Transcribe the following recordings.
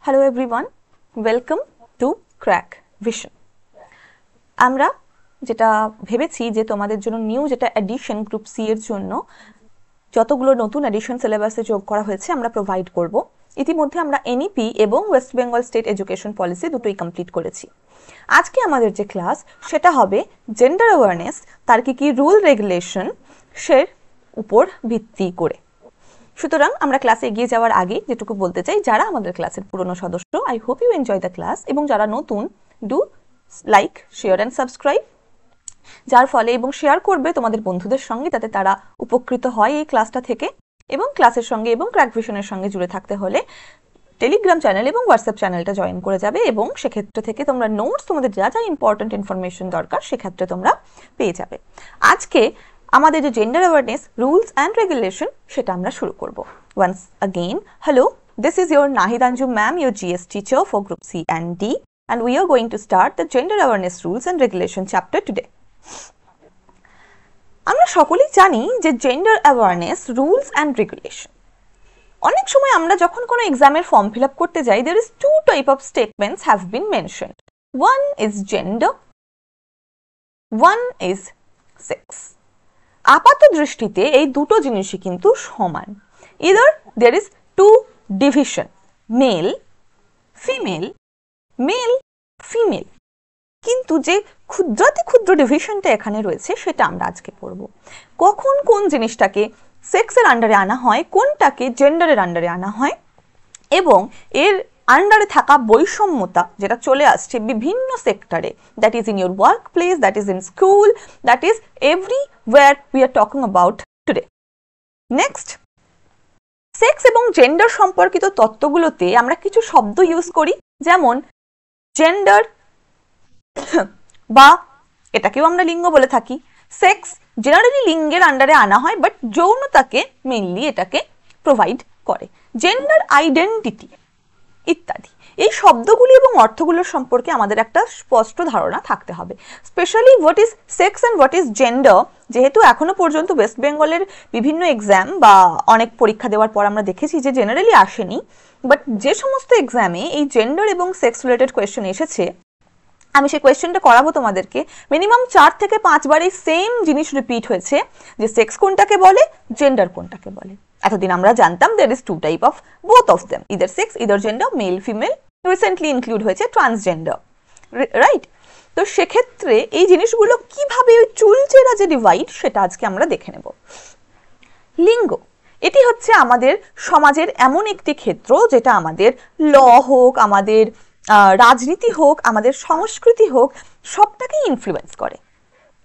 Hello everyone, welcome to Crack Vision. আমরা যেটা ভেবেছি যে তোমাদের জন্য নিউ যেটা এডিশন গ্রুপ সি এর জন্য যতগুলো নতুন এডিশন সিলেবাসে যোগ করা হয়েছে আমরা প্রোভাইড করব। ইতিমধ্যে আমরা এনইপি এবং West Bengal state education policy দুটোই কমপ্লিট করেছি। আজকে আমাদের যে ক্লাস সেটা হবে জেন্ডার অ্যাওয়ারনেস, তার কি রুল রেগুলেশন সের উপর ভিত্তি করে। সুতরাং আমরা ক্লাসে এগিয়ে যাওয়ার আগে যেটুকু বলতে চাই, যারা আমাদের ক্লাসের পুরনো সদস্য, I hope you enjoy the class, এবং যারা নতুন do like, share and subscribe, যার ফলে এবং শেয়ার করবে তোমাদের বন্ধুদের সঙ্গে, তাতে তারা উপকৃত হয় এই ক্লাসটা থেকে। এবং ক্লাসের সঙ্গে এবং ক্র্যাক ভিশনের সঙ্গে জুড়ে থাকতে হলে টেলিগ্রাম চ্যানেল এবং হোয়াটসঅ্যাপ চ্যানেলটা জয়েন করে যাবে, এবং সেক্ষেত্রে থেকে তোমরা নোটস, তোমাদের যা যা ইম্পর্টেন্ট ইনফরমেশন দরকার সেক্ষেত্রে তোমরা পেয়ে যাবে। আজকে আমাদের যে gender awareness rules and regulation সেটা আমরা শুরু করব। Once again, hello, this is your Nahid Anju ma'am, your GS teacher for group C and D, and we are going to start the gender awareness rules and regulation chapter today. আমরা সকলেই জানি যে gender awareness rules and regulation, অনেক সময় আমরা যখন কোনো এক্সামের ফর্ম ফিল আপ করতে যাই, there is two type of statements have been mentioned. One is gender, one is sex. আপাত দৃষ্টিতে এই দুটো জিনিসই কিন্তু সমান। either there is two division, male female, male female, কিন্তু যে ক্ষুদ্রাতি ক্ষুদ্র ডিভিশনটা এখানে রয়েছে সেটা আমরা আজকে পড়ব। কখন কোন জিনিসটাকে সেক্সের আন্ডারে আনা হয়, কোনটাকে জেন্ডারের আন্ডারে আনা হয়, এবং এর আন্ডারে থাকা বৈষম্যতা যেটা চলে আসছে বিভিন্ন সেক্টরে, that is in your work place, that is in school, that is everywhere we are talking about today. Next, sex এবং জেন্ডার সম্পর্কিত তত্ত্বগুলোতে আমরা কিছু শব্দ ইউজ করি, যেমন জেন্ডার বা এটাকেও আমরা লিঙ্গ বলে থাকি। সেক্স জেনারেলি লিঙ্গের আন্ডারে আনা হয়, বাট যৌনতাকে মেইনলি এটাকে প্রোভাইড করে। জেন্ডার আইডেন্টিটি ইত্যাদি, এই শব্দগুলি এবং অর্থগুলোর সম্পর্কে আমাদের একটা স্পষ্ট ধারণা থাকতে হবে। Specially what is sex and what is gender, যেহেতু এখনো পর্যন্ত ওয়েস্ট বেঙ্গলের বিভিন্ন এক্সাম বা অনেক পরীক্ষা দেওয়ার পর আমরা দেখেছি যে জেনারেলি আসেনি, বাট যে সমস্ত এক্সামে এই জেন্ডার এবং সেক্স রিলেটেড কোয়েশ্চেন এসেছে, আমি সেই কোয়েশ্চেনটা করাবো তোমাদেরকে। মিনিমাম 4 থেকে 5 বার এই সেম জিনিস রিপিট হয়েছে যে সেক্স কোনটাকে বলে, জেন্ডার কোনটাকে বলে। এতদিন আমরা জানতাম there is two type of both of them, either sex, either gender, male female, recently include হয়েছে ট্রান্সজেন্ডার, রাইট? তো সেক্ষেত্রে এই জিনিসগুলো কিভাবে ওই চুলচেরা যে ডিভাইড সেটা আজকে আমরা দেখে নেব। লিঙ্গ, এটি হচ্ছে আমাদের সমাজের এমন একটি ক্ষেত্র যেটা আমাদের ল হোক, আমাদের রাজনীতি হোক, আমাদের সংস্কৃতি হোক, সবটাকেই ইনফ্লুয়েন্স করে।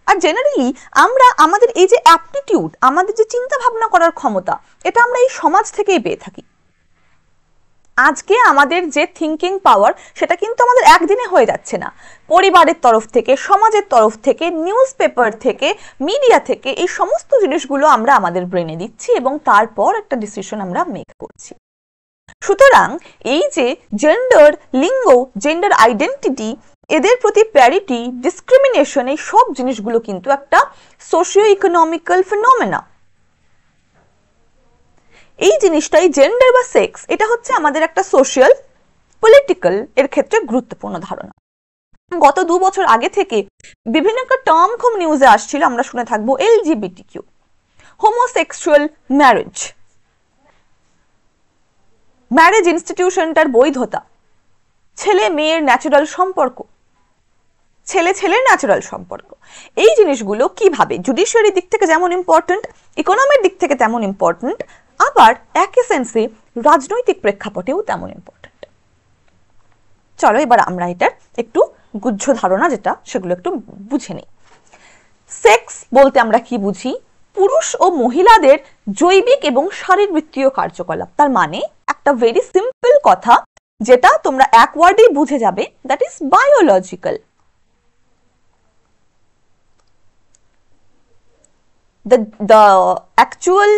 আর জেনারেলি আমরা আমাদের এই যে অ্যাপটিটিউড, আমাদের যে চিন্তা ভাবনা করার ক্ষমতা, এটা আমরা এই সমাজ থেকেই পেয়ে থাকি। আজকে আমাদের যে থিঙ্কিং পাওয়ার সেটা কিন্তু আমাদের একদিনে হয়ে যাচ্ছে না। পরিবারের তরফ থেকে, সমাজের তরফ থেকে, নিউজ পেপার থেকে, মিডিয়া থেকে, এই সমস্ত জিনিসগুলো আমরা আমাদের ব্রেনে দিচ্ছি এবং তারপর একটা ডিসিশন আমরা মেক করছি। সুতরাং এই যে জেন্ডার, লিঙ্গ, জেন্ডার আইডেন্টিটি, এদের প্রতি প্যারিটি, ডিসক্রিমিনেশন, এই সব জিনিসগুলো কিন্তু একটা সোশিও ইকোনমিক্যাল ফিনোমেনা। এই জিনিসটাই জেন্ডার বা সেক্স, এটা হচ্ছে আমাদের একটা সোশিয়াল পলিটিক্যাল এর ক্ষেত্রে গুরুত্বপূর্ণ ধারণা। গত 2 বছর আগে থেকে বিভিন্ন একটা টার্ম খুব নিউজে আসছিল, আমরা শুনে থাকবো LGBTQ, হোমোসেক্সুয়াল ম্যারেজ, ম্যারেজ ইনস্টিটিউশনটার বৈধতা, ছেলে মেয়ের ন্যাচারাল সম্পর্ক, ছেলে ছেলের ন্যাচারাল সম্পর্ক। এই জিনিসগুলো কিভাবে জুডিশিয়ারি দিক থেকে যেমন ইম্পর্টেন্ট, ইকোনমির দিক থেকে তেমন ইম্পর্টেন্ট, আবার একই সেন্সে রাজনৈতিক প্রেক্ষাপটেও তেমন ইম্পর্টেন্ট। চলো এবার আমরা এটার একটু গুহ্য ধারণা যেটা সেগুলো একটু বুঝে নিই। সেক্স বলতে আমরা কি বুঝি? পুরুষ ও মহিলাদের জৈবিক এবং শারীরবৃত্তীয় কার্যকলাপ। তার মানে একটা ভেরি সিম্পল কথা যেটা তোমরা এক ওয়ার্ডেই বুঝে যাবে, that is biological. The actual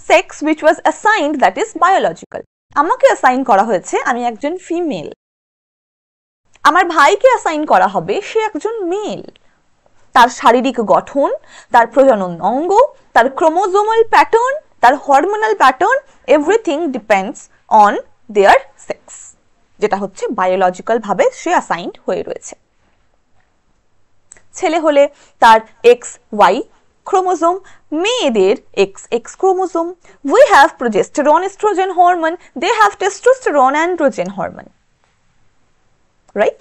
sex which was assigned, that is biological. আমাকে অ্যাসাইন করা হয়েছে আমি একজন ফিমেল, আমার ভাইকে অ্যাসাইন করা হবে সে একজন মেল। তার শারীরিক গঠন, তার প্রজনন অঙ্গ, তার ক্রোমোজোমাল প্যাটার্ন, তার hormonal pattern, everything depends on their sex, যেটা হচ্ছে বায়োলজিক্যাল ভাবে সে অ্যাসাইন্ড হয়ে রয়েছে। ছেলে হলে তার XY ক্রোমোজোম, মেয়েদের XX chromosome. We have progesterone estrogen hormone, they have testosterone androgen hormone, right?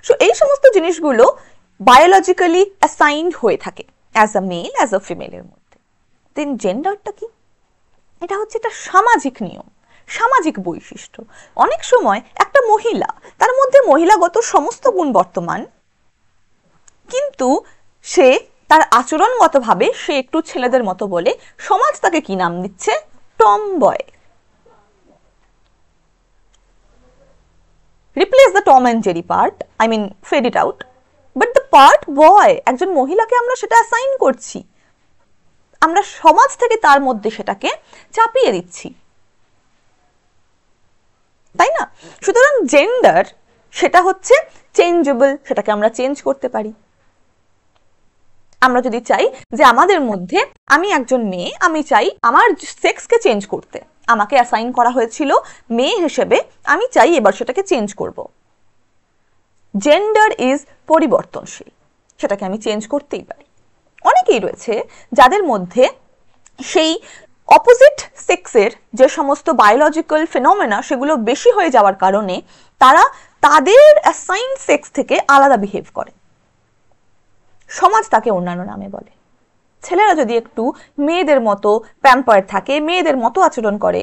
So এই সমস্ত জিনিসগুলো বায়োলজিক্যালি অ্যাসাইন্ড হয়ে থাকে as a male as a ফিমেলের মধ্যে। দেন জেন্ডারটা কি? এটা হচ্ছে একটা সামাজিক নিয়ম, সামাজিক বৈশিষ্ট্য। অনেক সময় একটা মহিলা, তার মধ্যে মহিলাগত সমস্ত গুণ বর্তমান, কিন্তু সে তার আচরণগতভাবে সে একটু ছেলেদের মতো বলে সমাজ তাকে কি নাম দিচ্ছে? Tomboy. Replace the Tom and Jerry part, I mean fade it out, but the part boy, একজন মহিলাকে আমরা সেটা অ্যাসাইন করছি, আমরা সমাজ থেকে তার মধ্যে সেটাকে চাপিয়ে দিচ্ছি, তাই না? সুতরাং জেন্ডার সেটা হচ্ছে চেঞ্জেবল, সেটাকে আমরা চেঞ্জ করতে পারি। আমরা যদি চাই যে আমাদের মধ্যে, আমি একজন মেয়ে, আমি চাই আমার সেক্সকে চেঞ্জ করতে, আমাকে অ্যাসাইন করা হয়েছিল মেয়ে হিসেবে, আমি চাই এবার সেটাকে চেঞ্জ করব। জেন্ডার ইজ পরিবর্তনশীল, সেটাকে আমি চেঞ্জ করতেই পারি। অনেকেই রয়েছে যাদের মধ্যে সেই অপোজিট সেক্সের যে সমস্ত বায়োলজিক্যাল ফিনোমেনা সেগুলো বেশি হয়ে যাওয়ার কারণে তারা তাদের অ্যাসাইন সেক্স থেকে আলাদা বিহেভ করে, সমাজ তাকে অন্যান্য নামে বলে। ছেলেরা যদি একটু মেয়েদের মতো প্যাম্পার থাকে, মেয়েদের মতো আচরণ করে,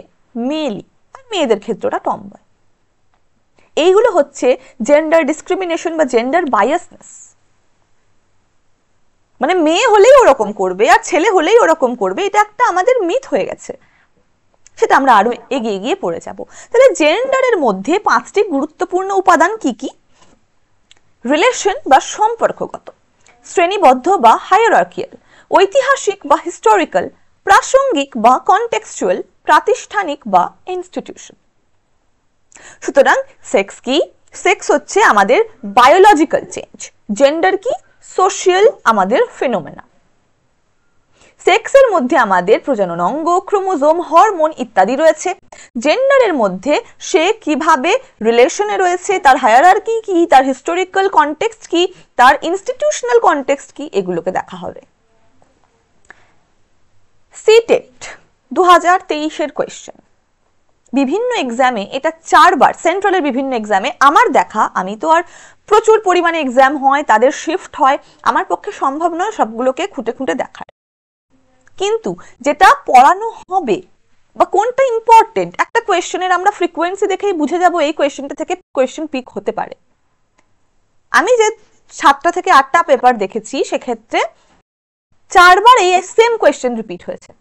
মেয়েলি, আর মেয়েদের ক্ষেত্রটা টমবয়। এইগুলো হচ্ছে জেন্ডার ডিসক্রিমিনেশন বা জেন্ডার বায়াসনেস। মানে মেয়ে হলেই ওরকম করবে আর ছেলে হলেই ওরকম করবে, এটা একটা আমাদের মিথ হয়ে গেছে। সেটা আমরা আরো এগিয়ে গিয়ে পড়ে যাব। তাহলে জেন্ডারের মধ্যে 5টি গুরুত্বপূর্ণ উপাদান কি কি? রিলেশন বা সম্পর্কগত, শ্রেণীবদ্ধ বা হায়ারার্কিয়াল, ঐতিহাসিক বা হিস্টোরিক্যাল, প্রাসঙ্গিক বা কনটেক্সচুয়াল, প্রাতিষ্ঠানিক বা ইনস্টিটিউশন। সুতরাং সেক্স কি? সেক্স হচ্ছে আমাদের বায়োলজিক্যাল চেঞ্জ। জেন্ডার কি? সোশিয়াল আমাদের ফিনোমেনা। সেক্সের মধ্যে আমাদের প্রজনন অঙ্গ, ক্রোমোজোম, হরমোন ইত্যাদি রয়েছে। জেন্ডারের মধ্যে সে কিভাবে রিলেশনে রয়েছে, তার হায়ারার্কি কি, তার হিস্টোরিক্যাল কনটেক্সট কি, তার ইনস্টিটিউশনাল কনটেক্সট কি, এগুলোকে দেখা হবে। সিটেট 2023-এর কোয়েশ্চেন, বিভিন্ন এক্সামে এটা 4 বার, সেন্ট্রালের বিভিন্ন এক্সামে আমার দেখা, আমি তো আর প্রচুর পরিমাণে এক্সাম হয়, তাদের শিফট হয়, আমার পক্ষে সম্ভব নয় সবগুলোকে খুঁটে খুঁটে দেখার, কিন্তু যেটা পড়ানো হবে বা কোনটা ইম্পর্টেন্ট, একটা কোয়েশ্চেনের আমরা ফ্রিকোয়েন্সি দেখেই বুঝে যাব এই কোয়েশ্চেনটা থেকে কোয়েশ্চেন পিক হতে পারে। আমি যে 7টা থেকে 8টা পেপার দেখেছি সেক্ষেত্রে 4 বার এই সেম কোয়েশ্চেন রিপিট হয়েছে।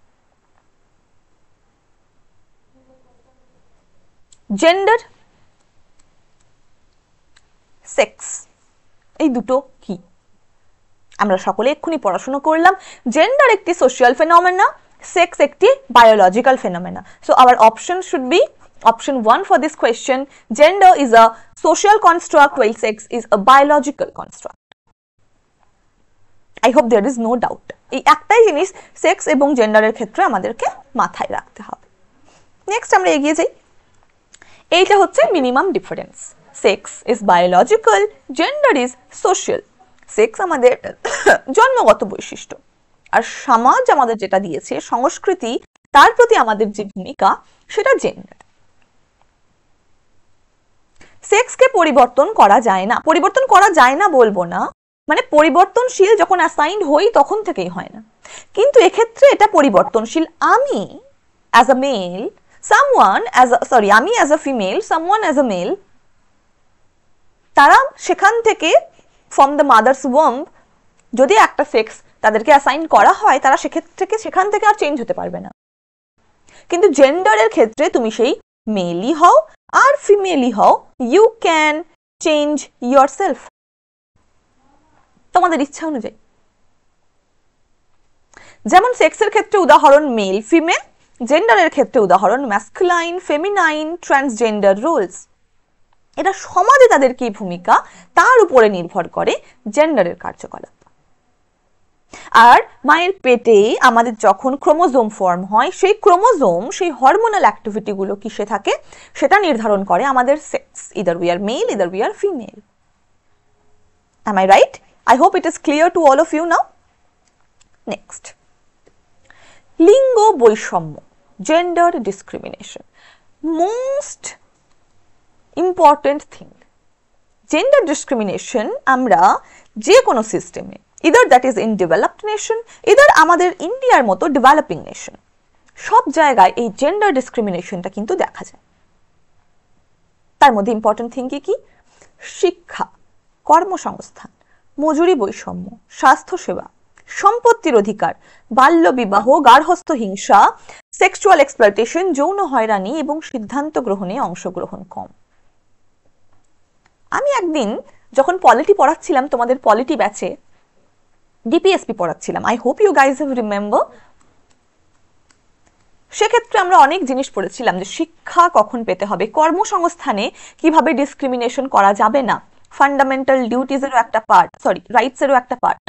জেন্ডার, সেক্স, এই দুটো কি? আমরা সকলে এক্ষুনি পড়াশোনা করলাম। জেন্ডার একটি সোশ্যাল ফেনোমেনা, সেক্স একটি biological phenomena. So our option should be option 1 for this question. Gender is a social construct while sex is a biological construct. I hope there is no doubt. এই একটাই জিনিস sex এবং জেন্ডারের ক্ষেত্রে আমাদেরকে মাথায় রাখতে হবে। নেক্সট আমরা এগিয়ে যাই। এইটা হচ্ছে minimum difference. Sex is biological, gender is social. Sex আমাদের জন্মগত বৈশিষ্ট্য, আর সমাজ আমাদের যেটা দিয়েছে, সংস্কৃতি, তার প্রতি আমাদের যে ভূমিকা, সেটা জেন্ডার। সেক্সকে পরিবর্তন করা যায় না, পরিবর্তন করা যায় না বলবো না, মানে পরিবর্তনশীল যখন অ্যাসাইন্ড হই তখন থেকেই হয় না, কিন্তু এক্ষেত্রে এটা পরিবর্তনশীল। আমি অ্যাজ আ মেল, আমি as a female, someone as a male, তারা সেখান থেকে ফ্রম দ্য মাদার্স ওম্ব যদি একটা সেক্স তাদেরকে অ্যাসাইন করা হয়, তারা সেখান থেকে আর চেঞ্জ হতে পারবে না। কিন্তু জেন্ডারের ক্ষেত্রে তুমি সেই মেলই হও আর ফিমেলই হও, ইউ ক্যান চেঞ্জ ইয়োরসেলফ তোমাদের ইচ্ছা অনুযায়ী। যেমন সেক্সের ক্ষেত্রে উদাহরণ মেল ফিমেল, জেন্ডারের ক্ষেত্রে উদাহরণ ম্যাসকুলাইন, ফেমিনাইন, ট্রান্সজেন্ডার রোলস। এটা সমাজে তাদের কি ভূমিকা তার উপরে নির্ভর করে জেন্ডারের কার্যকলাপ। আর মায়ের পেটে আমাদের যখন ক্রোমোজোম ফর্ম হয়, সেই ক্রোমোজোম সেই হরমোনাল অ্যাক্টিভিটি গুলো কিসে থাকে সেটা নির্ধারণ করে আমাদের sex, either we are male, either we are female. Am I right? I hope it is clear to all of you now. Next, লিঙ্গ বৈষম্য, gender discrimination, most important thing. Gender discrimination আমরা যে কোনো সিস্টেমে, either that is in developed nation, either আমাদের ইন্ডিয়ার মতো developing nation, সব জায়গায় এই জেন্ডার ডিসক্রিমিনেশনটা কিন্তু দেখা যায়। তার মধ্যে ইম্পর্টেন্ট থিং কি? শিক্ষা, কর্মসংস্থান, মজুরি বৈষম্য, স্বাস্থ্যসেবা, সম্পত্তির অধিকার, বাল্যবিবাহ, গার্হস্থ্য হিংসা, সেক্সুয়াল এক্সপ্লয়টেশন, যৌন হয়রানি এবং সিদ্ধান্ত গ্রহণে অংশগ্রহণ কম। আমি একদিন যখন পলিটি পড়াচ্ছিলাম তোমাদের পলিটি ব্যাচে, ডিপিএসপি পড়াচ্ছিলাম, I hope you guys have remember. সেক্ষেত্রে আমরা অনেক জিনিস পড়েছিলাম যে শিক্ষা কখন পেতে হবে, কর্মসংস্থানে কিভাবে ডিসক্রিমিনেশন করা যাবে না, ফান্ডামেন্টাল ডিউটিজেরও একটা পার্ট, সরি রাইটসেরও একটা part,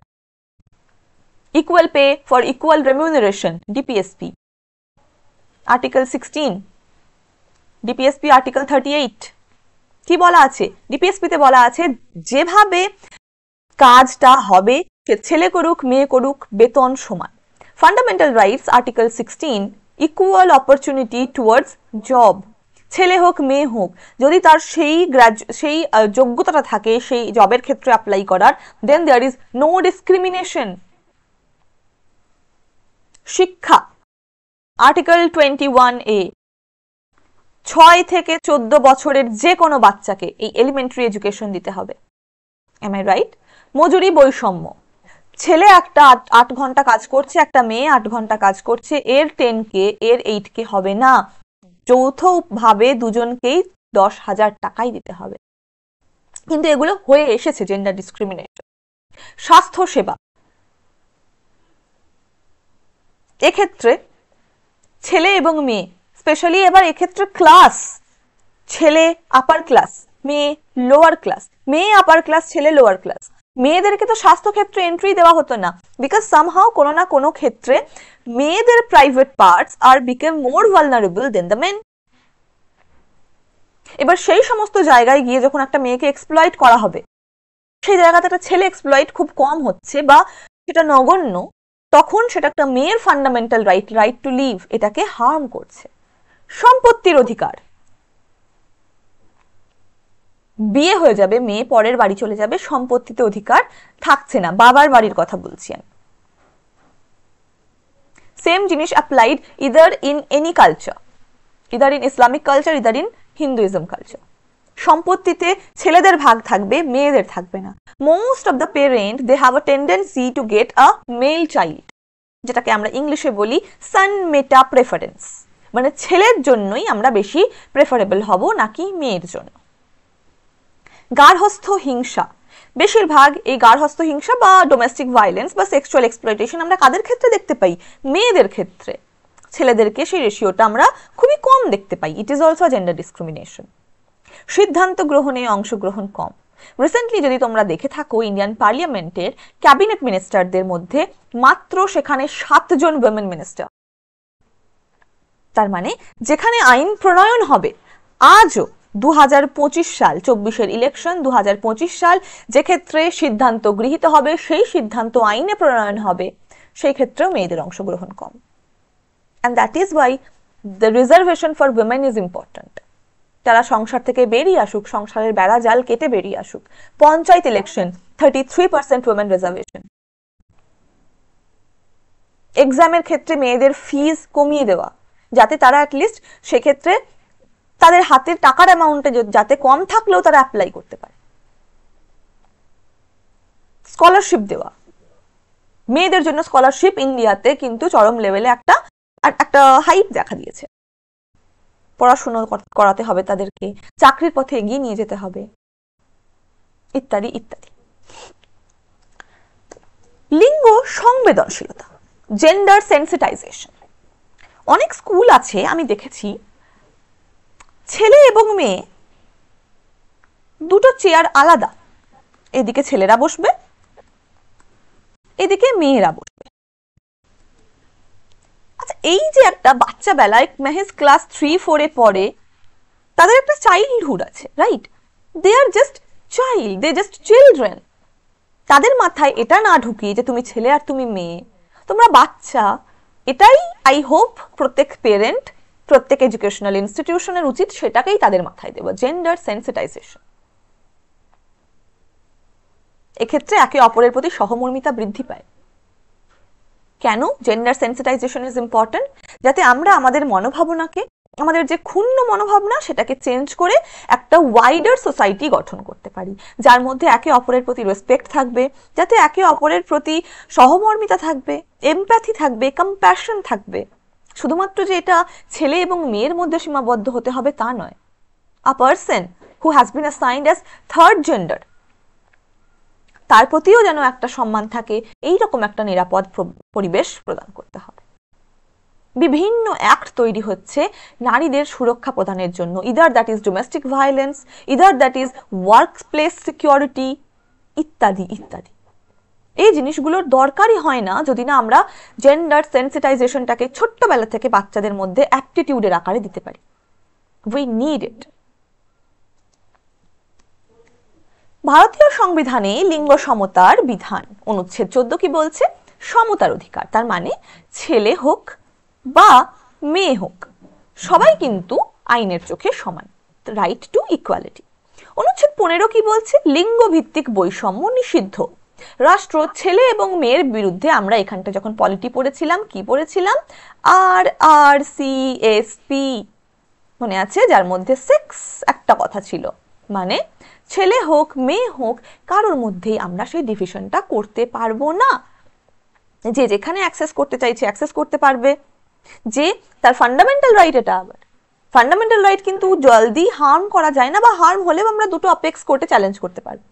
equal pay for equal remuneration, DPSP article 16, DPSP article 38। কি বলা আছে? ডিপিএসপিতে বলা আছে যেভাবে কাজটা হবে, সে ছেলে করুক মেয়ে করুক, বেতন সমান। Fundamental rights article 16, equal opportunity towards job, ছেলে হোক মেয়ে হোক, যদি তার সেই যোগ্যতাটা থাকে সেই জবের ক্ষেত্রে অ্যাপ্লাই করার, দেন দেয়ার ইজ নো ডিসক্রিমিনেশন। শিক্ষা আর্টিকেল 21A, 6 থেকে 14 বছরের যে কোনো বাচ্চাকে এই এলিমেন্টারি এডুকেশন দিতে হবে। Am I right? মজুরি বৈষম্য, ছেলে একটা 8 ঘন্টা কাজ করছে, একটা মেয়ে 8 ঘন্টা কাজ করছে, এর 10K এর 8K হবে না, যৌথভাবে দুজনকেই 10,000 টাকাই দিতে হবে। কিন্তু এগুলো হয়ে এসেছে জেন্ডার ডিসক্রিমিনেশন। স্বাস্থ্য সেবা, এক্ষেত্রে ছেলে এবং মেয়ে, স্পেশালি এবার এক্ষেত্রে ক্লাস, ছেলে আপার ক্লাস, মেয়ে লোয়ার ক্লাস, মেয়ে আপার ক্লাস, ছেলে লোয়ার ক্লাস। মেয়েদেরকে তো স্বাস্থ্য ক্ষেত্রে এন্ট্রি দেওয়া হতো না, বিকজ সামহাউ কোনো না কোনো ক্ষেত্রে মেয়েদের private parts are become more vulnerable than the men. এবার সেই সমস্ত জায়গায় গিয়ে যখন একটা মেয়েকে এক্সপ্লয়েট করা হবে, সেই জায়গাতে একটা ছেলে এক্সপ্লয়েট খুব কম হচ্ছে বা সেটা নগণ্য, তখন সেটা একটা মেয়ের ফান্ডামেন্টাল রাইট টু লিভ, এটাকে হার্ম করছে। সম্পত্তির অধিকার, বিয়ে হয়ে যাবে, মেয়ে পরের বাড়ি চলে যাবে, সম্পত্তিতে অধিকার থাকছে না, বাবার বাড়ির কথা বলছি আমি। সেম জিনিস applied either in any culture, either in Islamic culture, either in Hinduism culture. সম্পত্তিতে ছেলেদের ভাগ থাকবে, মেয়েদের থাকবে না। Most of the parent they have a tendency to get a male child, যেটাকে আমরা ইংলিশে বলি সান মেটা প্রেফারেন্স, মানে ছেলের জন্যই আমরা বেশি প্রেফারেবল হব নাকি মেয়ের জন্য। গার্হস্থ্য হিংসা, বেশিরভাগ এই গার্হস্থ্য হিংসা বা ডোমেস্টিক ভায়োলেন্স বা সেক্সুয়াল এক্সপ্লয়টেশন আমরা কাদের ক্ষেত্রে দেখতে পাই? মেয়েদের ক্ষেত্রে। ছেলেদেরকে সেই রেশিওটা আমরা খুবই কম দেখতে পাই। It is also gender discrimination. সিদ্ধান্ত গ্রহণে অংশগ্রহণ কম। রিসেন্টলি যদি তোমরা দেখে থাকো, ইন্ডিয়ান পার্লামেন্টের ক্যাবিনেট মিনিস্টারদের মধ্যে মাত্র সেখানে 7 জন উইমেন মিনিস্টার। তার মানে যেখানে আইন প্রণয়ন হবে, আজও 2025 সাল, 24-এর ইলেকশন 2025 সাল, যে ক্ষেত্রে সিদ্ধান্ত গৃহীত হবে, সেই সিদ্ধান্ত আইনে প্রণয়ন হবে, সেই ক্ষেত্রেও মেয়েদের অংশগ্রহণ কম। And that is why the reservation for women is important. তারা সংসার থেকে বেরিয়ে আসুক, সংসারের বেড়া জাল কেটে বেরিয়ে আসুক। Panchayat election 33% women reservation। এক্সামের ক্ষেত্রে মেয়েদের ফিজ কমিয়ে দেওয়া, যাতে তারা অ্যাটলিস্ট সেক্ষেত্রে তাদের হাতের টাকার অ্যামাউন্টে যাতে কম থাকলেও তারা অ্যাপ্লাই করতে পারে। স্কলারশিপ দেওয়া, মেয়েদের জন্য স্কলারশিপ ইন্ডিয়াতে কিন্তু চরম লেভেলে একটা হাইপ দেখা দিয়েছে। পড়াশোনা করাতে হবে তাদেরকে, চাকরির পথে এগিয়ে নিয়ে যেতে হবে, ইত্যাদি ইত্যাদি। লিঙ্গ সংবেদনশীলতা, জেন্ডার সেন্সিটাইজেশন। অনেক স্কুল আছে আমি দেখেছি, ছেলে এবং মেয়ে দুটো চেয়ার আলাদা, এদিকে ছেলেরা বসবে, এদিকে মেয়েরা বসবে। আচ্ছা, এই যে একটা বাচ্চা বেলায় মেহেজ ক্লাস 3-4 পড়ে, তাদের একটা চাইল্ডহুড আছে, right? They are just child, they just children. তাদের মাথায় এটা না ঢুকিয়ে যে তুমি ছেলে আর তুমি মেয়ে, তোমরা বাচ্চা, এটাই আই হোপ প্রত্যেক পেরেন্ট, প্রত্যেক এডুকেশনাল ইনস্টিটিউশনের উচিত সেটাকেই তাদের মাথায় দেব, জেন্ডার সেন্সিটাইজেশন। এক্ষেত্রে একে অপরের প্রতি সহমর্মিতা বৃদ্ধি পায়। কেন জেন্ডার সেন্সিটাইজেশন ইজ ইম্পর্টেন্ট? যাতে আমরা আমাদের মনোভাবনাকে, আমাদের যে ক্ষুণ্ণ মনোভাবনা, সেটাকে চেঞ্জ করে একটা ওয়াইডার সোসাইটি গঠন করতে পারি, যার মধ্যে একে অপরের প্রতি রেসপেক্ট থাকবে, যাতে একে অপরের প্রতি সহমর্মিতা থাকবে, এমপ্যাথি থাকবে, কম্প্যাশন থাকবে। শুধুমাত্র যে এটা ছেলে এবং মেয়ের মধ্যে সীমাবদ্ধ হতে হবে তা নয়। আ person who has been assigned as third gender, তার প্রতিও যেন একটা সম্মান থাকে, এইরকম একটা নিরাপদ পরিবেশ প্রদান করতে হবে। বিভিন্ন অ্যাক্ট তৈরি হচ্ছে নারীদের সুরক্ষা প্রদানের জন্য, either that is domestic violence, either that is work place security, ইত্যাদি ইত্যাদি। এই জিনিসগুলোর দরকারই হয় না যদি না আমরা জেন্ডার সেন্সিটাইজেশনটাকে ছোট্টবেলা থেকে বাচ্চাদের মধ্যে অ্যাপটিটিউডের আকারে দিতে পারি। We need it. ভারতীয় সংবিধানে লিঙ্গ সমতার বিধান, অনুচ্ছেদ 14 কি বলছে? সমতার অধিকার। তার মানে ছেলে হোক বা মেয়ে হোক, সবাই কিন্তু আইনের চোখে সমান, রাইট টু ইকুয়ালিটি। অনুচ্ছেদ 15 কি বলছে? লিঙ্গ ভিত্তিক বৈষম্য নিষিদ্ধ। রাষ্ট্র ছেলে এবং মেয়ের বিরুদ্ধে, আমরা এখানটা যখন পলিটি পড়েছিলাম কি পড়েছিলাম? RRCSP মনে আছে, যার মধ্যে সেক্স একটা কথা ছিল, মানে ছেলে হোক মেয়ে হোক কারোর মধ্যেই আমরা সেই ডিভিশনটা করতে পারবো না। যে যেখানে অ্যাক্সেস করতে চাইছে অ্যাক্সেস করতে পারবে, যে তার ফান্ডামেন্টাল রাইট। এটা আবার ফান্ডামেন্টাল রাইট কিন্তু জলদি হার্ম করা যায় না, বা হার্ম হলেও আমরা দুটো অপেক্স কোর্টে চ্যালেঞ্জ করতে পারবো।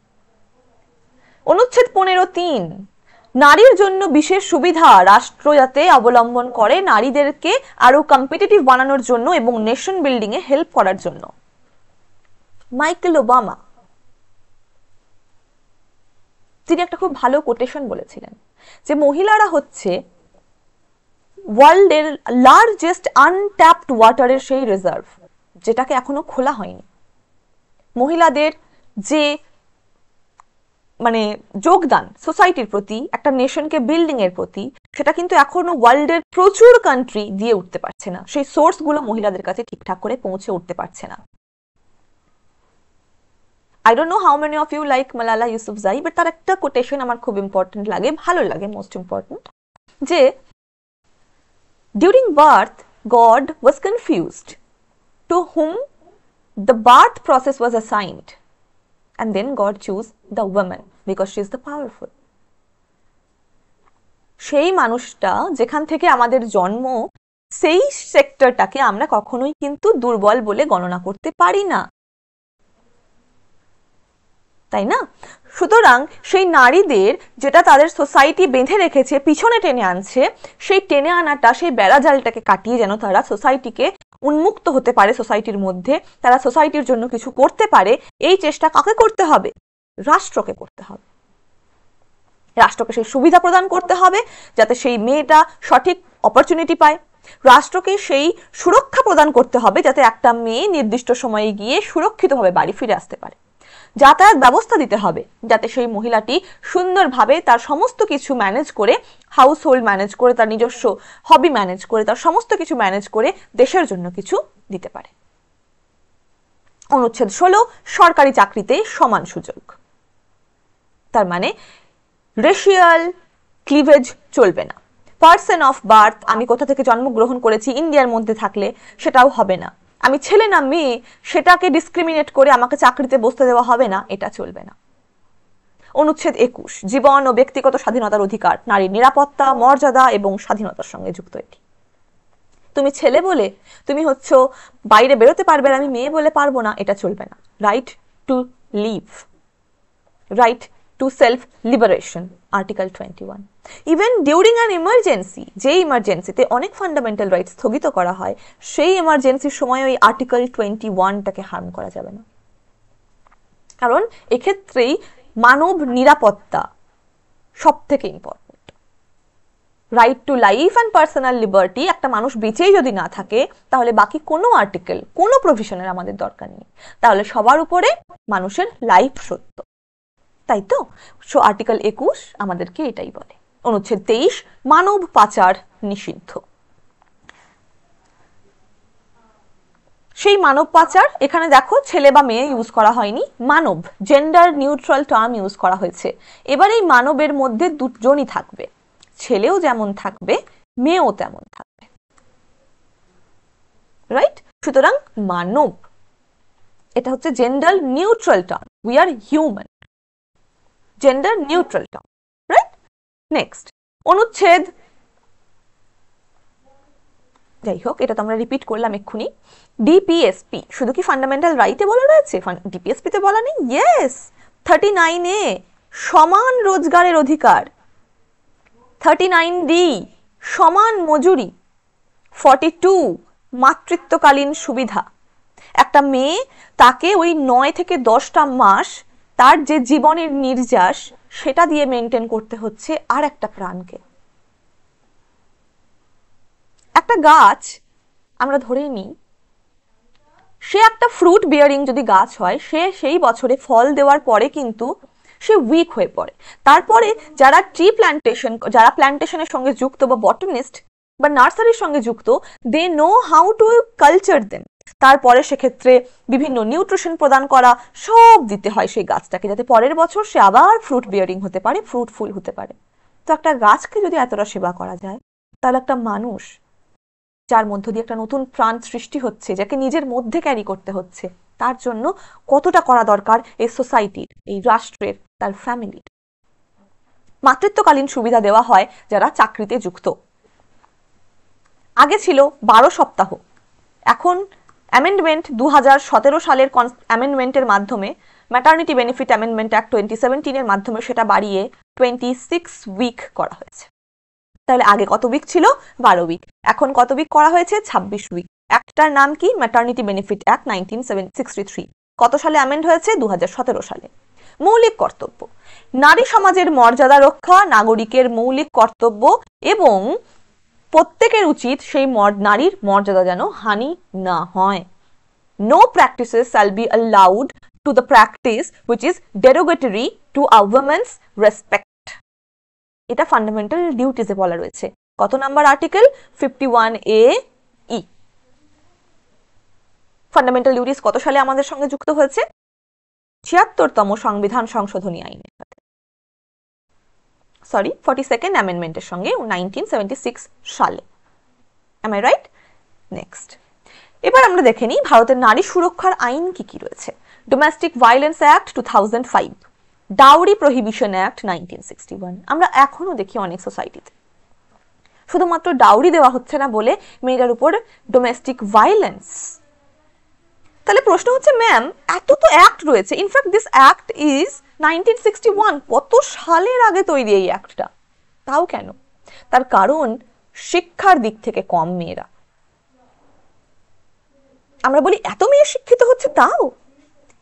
অনুচ্ছেদ 15(3) নারীর জন্য বিশেষ সুবিধা রাষ্ট্র যাতে অবলম্বন করে নারীদেরকে আরো কম্পিটিটিভ বানানোর জন্য এবং নেশন বিল্ডিং এ হেল্প করার জন্য। মাইকেল ওবামা তিনি একটা খুব ভালো কোটেশন বলেছিলেন যে মহিলারা হচ্ছে ওয়ার্ল্ডের লার্জেস্ট আনট্যাপড ওয়াটারের সেই রিজার্ভ, যেটাকে এখনো খোলা হয়নি। মহিলাদের যে মানে যোগদান সোসাইটির প্রতি, একটা নেশনকে বিল্ডিং এর প্রতি, সেটা কিন্তু এখনো ওয়ার্ল্ডের প্রচুর কান্ট্রি দিয়ে উঠতে পারছে না, সেই সোর্সগুলো মহিলাদের কাছে ঠিকঠাক করে পৌঁছে উঠতে পারছে না। I don't know how many of you like Malala Yousafzai, but তার একটা কোটেশন আমার খুব ইম্পর্টেন্ট লাগে, ভালো লাগে, মোস্ট ইম্পর্টেন্ট, যে during birth God was confused to whom the birth process was assigned, and then God chose the woman because she is the powerful. সেই মানুষটা যেখান থেকে আমাদের জন্ম, সেই সেক্টরটাকে আমরা কখনোই কিন্তু দুর্বল বলে গণনা করতে পারি না, তাই না? সুতরাং সেই নারীদের যেটা তাদের সোসাইটি বেঁধে রেখেছে, পিছনে টেনে আনছে, সেই টেনে আনাটা, সেই বেড়াজালটাকে কাটিয়ে যেন তারা সোসাইটিকে উন্মুক্ত হতে পারে, সোসাইটির মধ্যে তারা সোসাইটির জন্য কিছু করতে পারে, এই চেষ্টা কাকে করতে হবে? রাষ্ট্রকে করতে হবে। রাষ্ট্রকে সেই সুবিধা প্রদান করতে হবে যাতে সেই মেয়েটা সঠিক অপরচুনিটি পায়। রাষ্ট্রকে সেই সুরক্ষা প্রদান করতে হবে যাতে একটা মেয়ে নির্দিষ্ট সময়ে গিয়ে সুরক্ষিতভাবে বাড়ি ফিরে আসতে পারে। যাতায়াত ব্যবস্থা দিতে হবে যাতে সেই মহিলাটি সুন্দরভাবে তার সমস্ত কিছু ম্যানেজ করে, হাউস হোল্ড ম্যানেজ করে, তার নিজস্ব হবি ম্যানেজ করে, তার সমস্ত কিছু ম্যানেজ করে দেশের জন্য কিছু দিতে পারে। অনুচ্ছেদ 16 সরকারি চাকরিতে সমান সুযোগ। তার মানে রেশিয়াল ক্লিভেজ চলবে না। পার্সন অফ বার্থ, আমি কোথা থেকে জন্মগ্রহণ করেছি, ইন্ডিয়ার মধ্যে থাকলে সেটাও হবে না। আমি ছেলে না মেয়ে সেটাকে ডিসক্রিমিনেট করে আমাকে চাকরিতে বসতে দেওয়া হবে না, এটা চলবে না। অনুচ্ছেদ 21 জীবন ও ব্যক্তিগত স্বাধীনতার অধিকার, নারীর নিরাপত্তা, মর্যাদা এবং স্বাধীনতার সঙ্গে যুক্ত এটি। তুমি ছেলে বলে তুমি হচ্ছে বাইরে বেরোতে পারবে না, আমি মেয়ে বলে পারবো না, এটা চলবে না। Right to live, right to self liberation, article 21। Even during an emergency, যে ইমার্জেন্সিতে অনেক ফান্ডামেন্টাল রাইট স্থগিত করা হয়, সেই ইমার্জেন্সির সময় ওই আর্টিকেল 21টাকে হার্ম করা যাবে না, কারণ এক্ষেত্রেই মানব নিরাপত্তা সব থেকে important. Right to life and personal liberty, একটা মানুষ বেঁচেই যদি না থাকে তাহলে বাকি কোনো আর্টিকেল, কোনো প্রভিশনের আমাদের দরকার নেই। তাহলে সবার উপরে মানুষের লাইফ সত্য, তাই তো? সো আর্টিকেল 21 আমাদেরকে এটাই বলে। অনুচ্ছেদ 23, মানব পাচার নিষিদ্ধ। সেই মানব পাচার, এখানে দেখো ছেলে বা মেয়ে ইউজ করা হয়নি, মানব, জেন্ডার নিউট্রাল টার্ম ইউজ করা হয়েছে। এবার এই মানবের মধ্যে দুজনই থাকবে, ছেলেও যেমন থাকবে মেয়েও তেমন থাকবে, রাইট? সুতরাং মানব, এটা হচ্ছে gender neutral term, we are human, gender neutral term, right? Next অনুচ্ছেদ, যাই হোক এটা তো আমরা রিপিট করলাম এক্ষুনি। ডিপিএসপি শুধু কি ফান্ডামেন্টাল রাইটে বলা রয়েছে? ডিপিএসপি তে বলা নেই? ইয়েস, 39A সমান রোজগারের অধিকার, 39D সমান মজুরি, 42 মাতৃত্বকালীন সুবিধা। একটা মেয়ে, তাকে ওই 9 থেকে 10টা মাস তার যে জীবনের নির্যাস সেটা দিয়ে মেনটেন করতে হচ্ছে আর একটা প্রাণকে। একটা গাছ আমরা ধরে নিই, সে একটা ফ্রুট বিয়ারিং যদি গাছ হয়, সে সেই বছরে ফল দেওয়ার পরে কিন্তু সে উইক হয়ে পড়ে। তারপরে যারা ট্রি প্ল্যান্টেশন, যারা প্ল্যান্টেশনের সঙ্গে যুক্ত বা বটানিস্ট বা নার্সারির সঙ্গে যুক্ত, they know how to culture them. তারপরে সেক্ষেত্রে বিভিন্ন নিউট্রিশন প্রদান করা সব দিতে হয় সেই গাছটাকে, যাতে পরের বছর সে আবার ফ্রুট বিয়ারিং হতে পারে, ফ্রুটফুল হতে পারে। তো একটা গাছকে যদি এতটা সেবা করা যায়, তাহলে একটা মানুষ যার মধ্য দিয়ে একটা নতুন প্রাণ সৃষ্টি হচ্ছে, যাকে নিজের মধ্যে ক্যারি করতে হচ্ছে, তার জন্য কতটা করা দরকার এই সোসাইটির, এই রাষ্ট্রের, তার ফ্যামিলির। মাতৃত্বকালীন সুবিধা দেওয়া হয় যারা চাকরিতে যুক্ত। আগে ছিল 12 সপ্তাহ, এখন অ্যামেন্ডমেন্ট 2017 সালের অ্যামেন্ডমেন্টের মাধ্যমে, ম্যাটারনিটি বেনিফিট অ্যামেন্ডমেন্ট অ্যাক্ট 2017 এর মাধ্যমে সেটা বাড়িয়ে 26 উইক করা হয়েছে। তাহলে আগে কত উইক ছিল? 12 উইক। এখন কত উইক করা হয়েছে? 26 উইক। একটার নাম কি? Maternity benefit act 1963। কত সালে অ্যামেন্ড হয়েছে? 2017 সালে। মৌলিক কর্তব্য, নারী সমাজের মর্যাদা রক্ষা নাগরিকের মৌলিক কর্তব্য, এবং প্রত্যেকের উচিত সেই নারীর মর্যাদা যেন হানি না হয়। No practices shall be allowed to the practice which is derogatory to a woman's respect. এটা ফান্ডামেন্টাল ডিউটিসে বলা রয়েছে। কত number article? 51A E। Fundamental duties কত সালে আমাদের সঙ্গে যুক্ত হয়েছে? 76তম সংবিধান সংশোধনী আইনের সাথে, সরি 42nd অ্যামেন্ডমেন্টের সঙ্গে 1976 সালে। Am I right? নেক্সট, এবার আমরা দেখে নিই ভারতের নারী সুরক্ষার আইন কি কি রয়েছে। Domestic violence act 2005, dowry prohibition act 1961। আমরা এখনো দেখি অনেক সোসাইটিতে শুধুমাত্র ডাউরি দেওয়া হচ্ছে না বলে মেয়েদের উপর ডোমেস্টিক ভায়োলেন্স। তাহলে প্রশ্ন হচ্ছে, ম্যাম এত তো অ্যাক্ট রয়েছে, ইনফ্যাক্ট দিস অ্যাক্ট ইজ 1961, কত সালের আগে তৈরি এই অ্যাক্টটা, তাও কেন? তার কারণ শিক্ষার দিক থেকে কম মেয়েরা। আমরা বলি এত মেয়ে শিক্ষিত হচ্ছে, তাও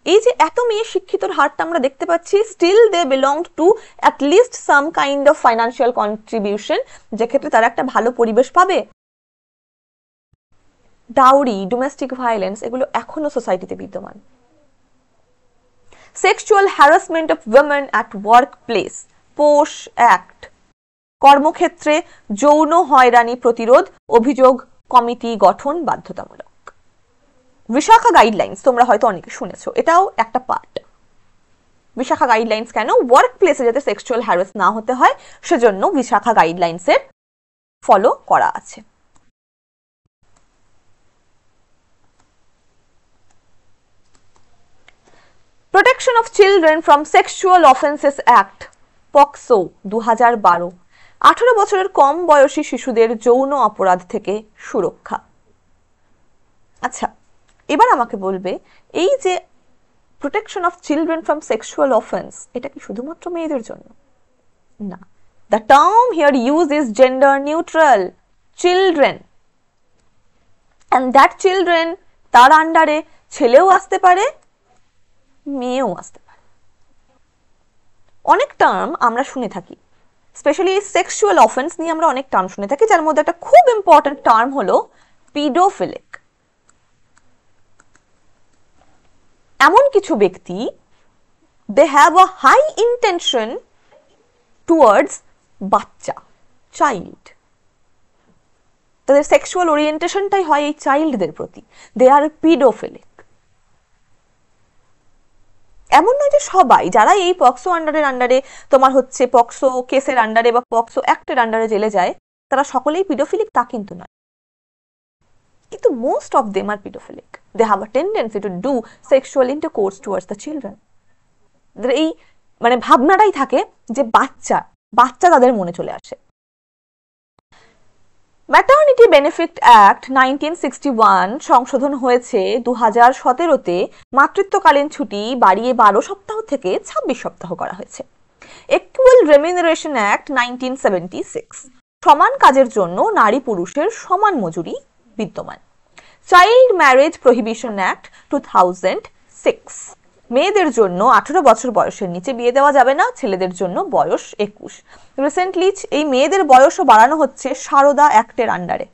এই যে এত মেয়ে শিক্ষিতর হারটা আমরা দেখতে পাচ্ছি, still they belong to at least some kind of financial contribution, যে ক্ষেত্রে তারা একটা ভালো পরিবেশ পাবে। ডাউরি, ডোমেস্টিক ভায়োলেন্স, এগুলো এখনো সোসাইটিতে বিদ্যমান। Sexual harassment of women at work place, POSH act, কর্মক্ষেত্রে যৌন হয়রানি প্রতিরোধ অভিযোগ কমিটি গঠন বাধ্যতামূলক। বিশাখা গাইডলাইন্স তোমরা হয়তো অনেকে শুনেছো, এটাও একটা পার্ট। বিশাখা গাইডলাইন্স কেন? ওয়ার্ক প্লেসে যাতে সেক্সুয়াল হ্যারাস না হতে হয় সেজন্য বিশাখা গাইডলাইন্সের ফলো করা আছে। Protection of children from sexual offences act, POCSO 2012, 18 বছরের কম বয়সী শিশুদের যৌন অপরাধ থেকে সুরক্ষা। আচ্ছা, এবার আমাকে বলবে, এই যে protection of children from sexual offence, এটা কি শুধুমাত্র মেয়েদের জন্য? না, the term here use is gender neutral, children, and that children, তার আন্ডারে ছেলেও আসতে পারে, মেয়েও আসতে পারে। অনেক টার্ম আমরা শুনে থাকি, স্পেশালি সেক্সুয়াল অফেন্স নিয়ে আমরা অনেক টার্ম শুনে থাকি, যার মধ্যে একটা খুব ইম্পর্টেন্ট টার্ম হলো পিডোফিলিক। এমন কিছু ব্যক্তি, they have a high intention towards বাচ্চা, চাইল্ড। তাদের সেক্সুয়াল ওরিয়েন্টেশনটাই হয় এই চাইল্ডদের প্রতি। দে আর পিডোফিলিক। এমন নয় যে সবাই যারা এই পক্সো আন্ডারে তোমার হচ্ছে পক্সো কেসের আন্ডারে বা পক্সো অ্যাক্টের আন্ডারে জেলে যায় তারা সকলেই পিডোফিলিক, তা কিন্তু নয়। কিন্তু most of them are pedophilic. They have a tendency to do sexual intercourse towards the children. এই মানে ভাবনাটাই থাকে যে বাচ্চা তাদের মনে চলে আসে। ম্যাটারনিটি বেনিফিট অ্যাক্ট 1961 সংশোধন হয়েছে 2017-তে। মাতৃত্বকালীন ছুটি বাড়িয়ে 12 সপ্তাহ থেকে 26 সপ্তাহ করা হয়েছে। ইকুয়াল রেমিনারেশন অ্যাক্ট 1976, সমান কাজের জন্য নারী পুরুষের সমান মজুরি বিদ্যমান। চাইল্ড ম্যারেজ প্রহিবিশন অ্যাক্ট 2006, মেয়েদের জন্য 18 বছর বয়সের নিচে বিয়ে দেওয়া যাবে না, ছেলেদের জন্য বয়স 21। রিসেন্টলি এই মেয়েদের বয়সও বাড়ানো হচ্ছে সারদা অ্যাক্টের আন্ডারে।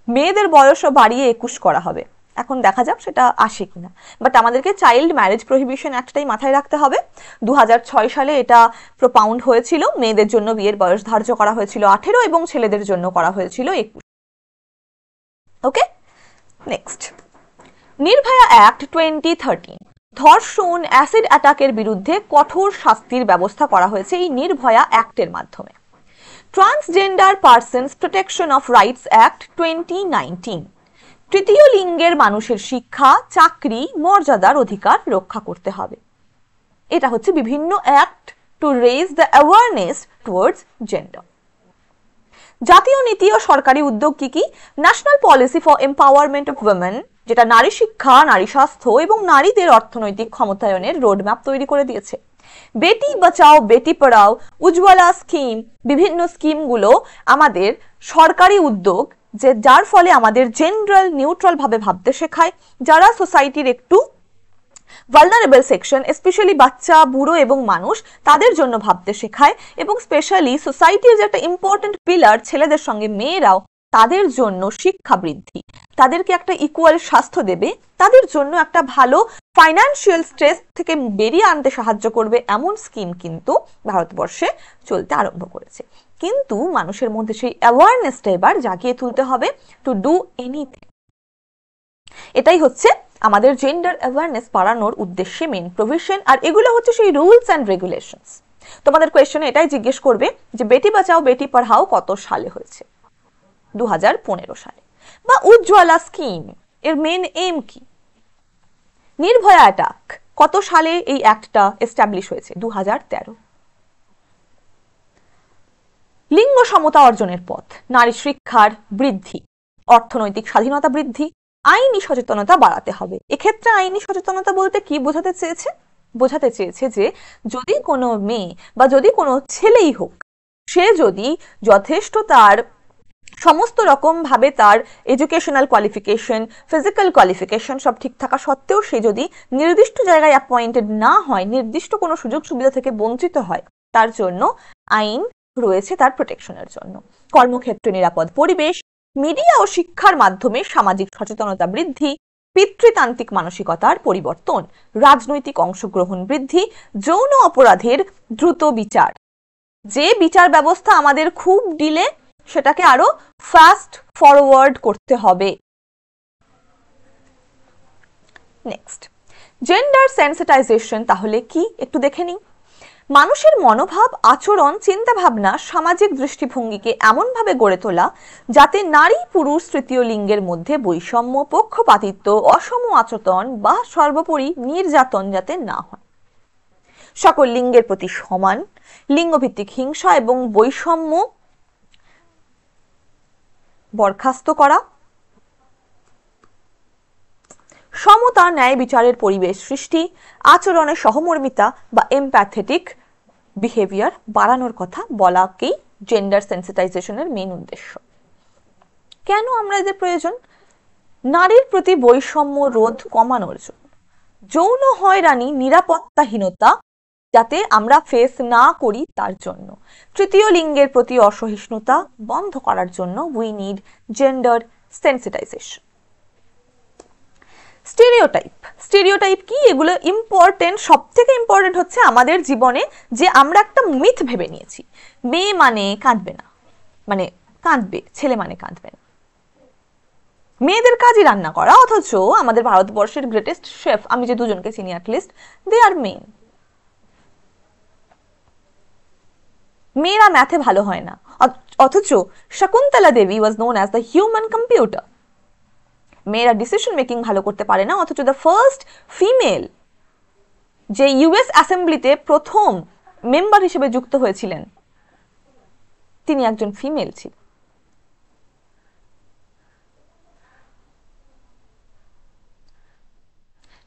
মেয়েদের বয়সও বাড়িয়ে 21 করা হবে। এখন দেখা যাক সেটা আসে কিনা, বাট আমাদেরকে চাইল্ড ম্যারেজ প্রহিবিশন অ্যাক্টটাই মাথায় রাখতে হবে। 2006 সালে এটা প্রপাউন্ড হয়েছিল। মেয়েদের জন্য বিয়ের বয়স ধার্য করা হয়েছিল 18 এবং ছেলেদের জন্য করা হয়েছিল 21। ওকে, নেক্সট, নির্ভয়া অ্যাক্ট 2013, ধর্ষণ, অ্যাসিড অ্যাটাকের বিরুদ্ধে কঠোর শাস্তির ব্যবস্থা করা হয়েছে এই নির্ভয়া অ্যাক্টের মাধ্যমে। Transgender persons protection of rights act 2019, তৃতীয় লিঙ্গের মানুষের শিক্ষা, চাকরি, মর্যাদার অধিকার রক্ষা করতে হবে। এটা হচ্ছে বিভিন্ন act to raise the awareness towards gender. জাতীয় নীতি ও সরকারি উদ্যোগ কি কি? National policy for empowerment of women, যেটা নারী শিক্ষা, নারী স্বাস্থ্য এবং নারীদের অর্থনৈতিক ক্ষমতায়নের রোডম্যাপ তৈরি করে দিয়েছে। বেটি বাঁচাও বেটি পড়াও, উজ্জ্বলা স্কিম, বিভিন্ন স্কিমগুলো আমাদের সরকারি উদ্যোগ, যে যার ফলে আমাদের জেন্ডার নিউট্রাল ভাবে ভাবতে শেখায়। যারা সোসাইটির একটু ভালনারেবল সেকশন, স্পেশালি বাচ্চা, বুড়ো এবং মানুষ, তাদের জন্য ভাবতে শেখায়। এবং স্পেশালি সোসাইটির যে একটা ইম্পর্টেন্ট পিলার ছেলেদের সঙ্গে মেয়েরাও, তাদের জন্য শিক্ষা বৃদ্ধি, তাদেরকে একটা ইকুয়াল স্বাস্থ্য দেবে, তাদের জন্য একটা ভালো ফাইন্যান্সিয়াল স্ট্রেস থেকে বেরিয়ে আনতে সাহায্য করবে, এমন স্কিম কিন্তু ভারতবর্ষে চলতে আরম্ভ করেছে। কিন্তু মানুষের মধ্যে সেই অ্যাওয়ারনেসটা এবার জাগিয়ে তুলতে হবে টু ডু এনিথিং। এটাই হচ্ছে আমাদের জেন্ডার অ্যাওয়ারনেস বাড়ানোর উদ্দেশ্যে মেন প্রভিশন। আর এগুলো হচ্ছে সেই রুলস অ্যান্ড রেগুলেশনস। তোমাদের কোয়েশ্চনে এটাই জিজ্ঞেস করবে যে বেটি বাঁচাও বেটি পড়াও কত সালে হয়েছে? 2015 সালে। বা উজ্জ্বলা স্কিম এর মেন এম কি? নির্ভয়া অ্যাটাক কত সালে এই অ্যাক্টটা এস্টাবলিশ হয়েছে? 2013। লিঙ্গ সমতা অর্জনের পথ, নারী শিক্ষার বৃদ্ধি, অর্থনৈতিক স্বাধীনতা বৃদ্ধি, আইনি সচেতনতা বাড়াতে হবে। এক্ষেত্রে আইনি সচেতনতা বলতে কি বোঝাতে চেয়েছে? বোঝাতে চেয়েছে যে যদি কোনো মেয়ে বা যদি কোনো ছেলেই হোক, সে যদি যথেষ্ট তার সমস্ত রকম ভাবে তার এডুকেশনাল কোয়ালিফিকেশন, ফিজিক্যাল কোয়ালিফিকেশন সব ঠিক থাকা সত্ত্বেও সে যদি নির্দিষ্ট জায়গায় অ্যাপয়েন্টেড না হয়, নির্দিষ্ট কোনো সুযোগ সুবিধা থেকে বঞ্চিত হয়, তার জন্য আইন রয়েছে তার প্রোটেকশনের জন্য। কর্মক্ষেত্রে নিরাপদ পরিবেশ, মিডিয়া ও শিক্ষার মাধ্যমে সামাজিক সচেতনতা বৃদ্ধি, পিতৃতান্ত্রিক মানসিকতার পরিবর্তন, রাজনৈতিক অংশগ্রহণ বৃদ্ধি, যৌন অপরাধের দ্রুত বিচার। যে বিচার ব্যবস্থা আমাদের খুব ডিলে, সেটাকে আরো ফাস্ট ফরওয়ার্ড করতে হবে। নেক্সট, জেন্ডার সেন্সিটাইজেশন তাহলে কি একটু দেখে নিই। মানুষের মনোভাব, আচরণ, চিন্তা ভাবনা, সামাজিক দৃষ্টিভঙ্গিকে এমনভাবে গড়ে তোলা যাতে নারী পুরুষ তৃতীয় লিঙ্গের মধ্যে বৈষম্য, পক্ষপাতিত্ব, অসম আচরণ বা সর্বোপরি নির্যাতন যাতে না হয়। সকল লিঙ্গের প্রতি সমান, লিঙ্গভিত্তিক হিংসা এবং বৈষম্য বরখাস্ত করা, সমতা, ন্যায় বিচারের পরিবেশ সৃষ্টি, আচরণের সহমর্মিতা বা এমপ্যাথেটিক বিহেভিয়ার বাড়ানোর কথা বলাকেই জেন্ডার সেন্সিটাইজেশনের মেন উদ্দেশ্য। কেন আমরা এদের প্রয়োজন? নারীর প্রতি বৈষম্য রোধ কমানোর জন্য, যৌন হয়রানি, নিরাপত্তাহীনতা যাতে আমরা ফেস না করি তার জন্য। তৃতীয় লিঙ্গের প্রতি অসহিষ্ণুতা বন্ধ করার জন্য we need gender sensitisation. Stereotype কি? এগুলো ইম্পর্টেন্ট, সব থেকে ইম্পর্টেন্ট হচ্ছে আমাদের জীবনে যে আমরা একটা মিথ ভেবে নিয়েছি, মেয়ে মানে কাঁদবে না, মানে কাঁদবে, ছেলে মানে কাঁদবে না। মেয়েদের কাজই রান্না করা, অথচ আমাদের ভারতবর্ষের গ্রেটেস্ট শেফ, আমি যে দুজনকে চিনি অ্যাটলিস্ট, দে আর মেন। মেয়েরা ম্যাথে ভালো হয় না, অথচ Shakuntala Devi was known as the human computer. মেয়েরা ডিসিশন মেকিং ভালো করতে পারে না, অথচ দ্য ফার্স্ট ফিমেল যে ইউএস অ্যাসেম্বলিতে প্রথম মেম্বার হিসেবে যুক্ত হয়েছিলেন তিনি একজন ফিমেল ছিলেন।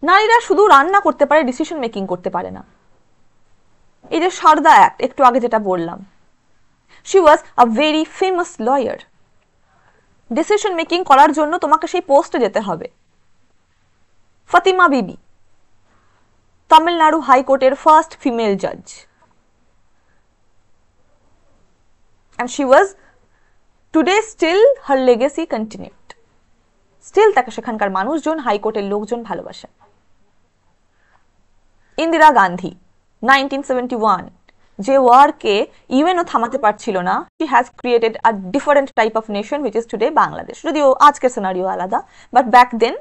নারীরা শুধু রান্না করতে পারে, ডিসিশন মেকিং করতে পারে না। এই যে সারদা অ্যাক্ট, একটু আগে যেটা বললাম, she was a very famous lawyer. Decision making করার জন্য তোমাকে সেই পোস্টে যেতে হবে। ফাতিমা বিবি, তামিলনাড়ু হাইকোর্টের ফার্স্ট ফিমেল জাজ, and she was today still her legacy continued. Still তাকে সেখানকার মানুষজন, হাইকোর্টের লোকজন ভালোবাসে। ইন্দিরা গান্ধী 1971 যে ওয়ারকে ইউএনও থামাতে পারছিল না, she has created a different type of nation which is today Bangladesh. যদিও আজকের সিনারিও আলাদা, but back then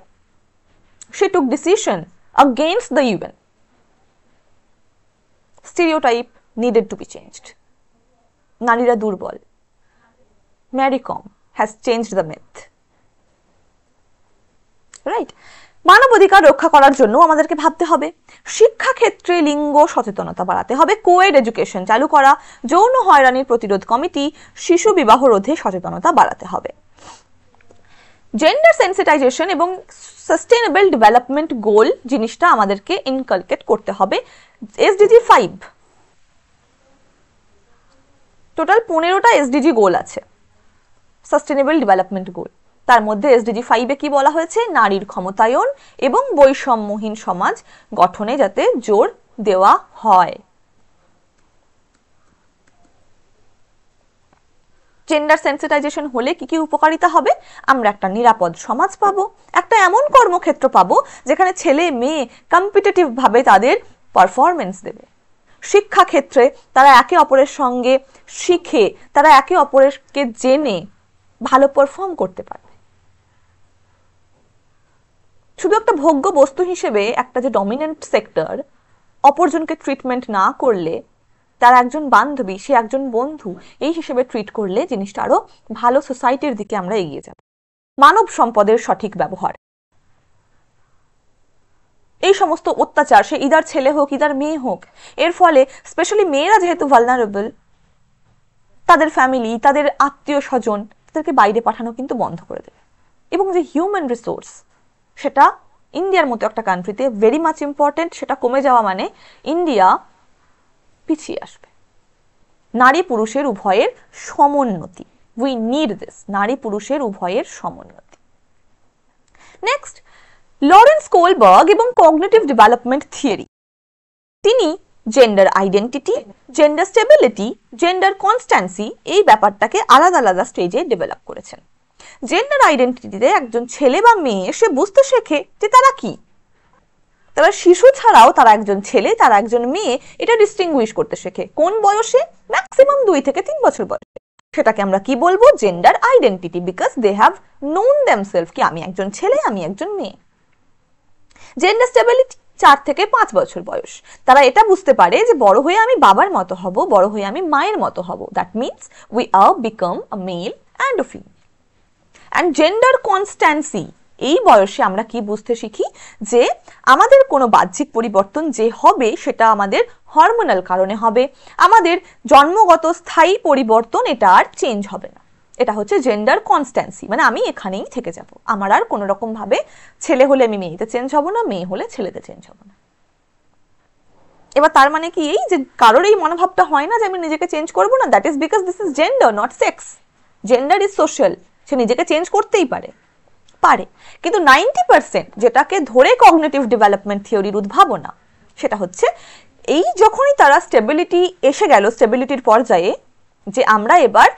she took decision against the UN. Stereotype needed to be changed. নারীরা দুর্বল। Mary Kom has changed the myth. Right? মানবাধিকার রক্ষা করার জন্য আমাদেরকে ভাবতে হবে, শিক্ষা ক্ষেত্রে লিঙ্গ সচেতনতা বাড়াতে হবে, কোয়েড এডুকেশন চালু করা, যৌন হয়রানির প্রতিরোধ কমিটি, শিশু বিবাহ রোধে সচেতনতা বাড়াতে হবে। জেন্ডার সেন্সিটাইজেশন এবং সাস্টেইনেবল ডেভেলপমেন্ট গোল জিনিসটা আমাদেরকে ইনকালকেট করতে হবে। এসডিজি 5 টোটাল 15টা এসডিজি গোল আছে, সাস্টেইনেবল ডেভেলপমেন্ট গোল। তার মধ্যে এসডিজি 5-এ কি বলা হয়েছে? নারীর ক্ষমতায়ন এবং বৈষম্যহীন সমাজ গঠনে যাতে জোর দেওয়া হয়। জেন্ডার সেন্সিটাইজেশন হলে কি কি উপকারিতা হবে? আমরা একটা নিরাপদ সমাজ পাবো, একটা এমন কর্মক্ষেত্র পাবো যেখানে ছেলে মেয়ে কম্পিটিটিভ ভাবে তাদের পারফরমেন্স দেবে। শিক্ষা ক্ষেত্রে তারা একে অপরের সঙ্গে শিখে, তারা একে অপরকে জেনে ভালো পারফর্ম করতে পারবে। শুধু একটা ভোগ্য বস্তু হিসেবে একটা যে ডমিনেন্ট সেক্টর অপরজনকে ট্রিটমেন্ট না করলে, তার একজন বান্ধবী, সে একজন বন্ধু এই হিসেবে ট্রিট করলে জিনিসটা আরো ভালো সোসাইটির দিকে আমরা এগিয়ে যাব। মানব সম্পদের সঠিক ব্যবহার, এই সমস্ত অত্যাচার, সে ইদার ছেলে হোক ইদার মেয়ে হোক, এর ফলে স্পেশালি মেয়েরা যেহেতু ভালনারেবল, তাদের ফ্যামিলি, তাদের আত্মীয় স্বজন তাদেরকে বাইরে পাঠানো কিন্তু বন্ধ করে দেবে। এবং যে হিউম্যান রিসোর্স, সেটা ইন্ডিয়ার মতো একটা কান্ট্রিতে ভেরি মাচ ইম্পর্টেন্ট, সেটা কমে যাওয়া মানে ইন্ডিয়া পিছিয়ে আসবে। নারী পুরুষের উভয়ের সমোন্নতি, উই নিড দিস, নারী পুরুষের উভয়ের সমোন্নতি। নেক্সট, লরেন্স কোলবার্গ এবং কগনিটিভ ডেভেলপমেন্ট থিওরি, তিনি gender identity, gender stability, gender constancy এই ব্যাপারটাকে আলাদা আলাদা স্টেজে ডেভেলপ করেছেন। জেন্ডার আইডেন্টিটিতে একজন ছেলে বা মেয়ে সে বুঝতে শেখে যে তারা কি, তারা শিশু ছাড়াও তারা একজন ছেলে, তারা একজন মেয়ে, এটা ডিস্টিংগুইশ করতে শেখে। কোন বয়সে? ম্যাক্সিমাম 2 থেকে 3 বছর বয়সে। সেটাকে আমরা কি বলবো? Gender identity, because they have known themselves কি আমি একজন ছেলে, আমি একজন মেয়ে। জেন্ডার স্টেবিলিটি 4 থেকে 5 বছর বয়স, তারা এটা বুঝতে পারে যে বড় হয়ে আমি বাবার মতো হব, বড় হয়ে আমি মায়ের মতো হব। That means we are become a male and a female. And gender constancy, এই বয়সে আমরা কি বুঝতে শিখি যে আমাদের কোনো বাহ্যিক পরিবর্তন যে হবে সেটা আমাদের হরমোনাল কারণে হবে, আমাদের জন্মগত স্থায়ী পরিবর্তন এটা আর চেঞ্জ হবে না। এটা হচ্ছে জেন্ডার কনস্ট্যান্সি, মানে আমি এখানেই থেকে যাব, আমার আর কোনো রকম ভাবে ছেলে হলে আমি মেয়েতে চেঞ্জ হব না, মেয়ে হলে ছেলেতে চেঞ্জ হব না। এবার তার মানে কি এই যে কারোর এই মনোভাবটা হয় না যে আমি নিজেকে চেঞ্জ করব না? That is because this is gender, not sex. Gender is social, সে নিজেকে চেঞ্জ করতেই পারে। পারে, কিন্তু 90% যেটাকে ধরে কগনিটিভ ডেভেলপমেন্ট থিওরির উদ্ভাবনা, সেটা হচ্ছে এই যখনই তারা স্টেবিলিটি এসে গেল, স্টেবিলিটির পর্যায়ে, যে আমরা এবার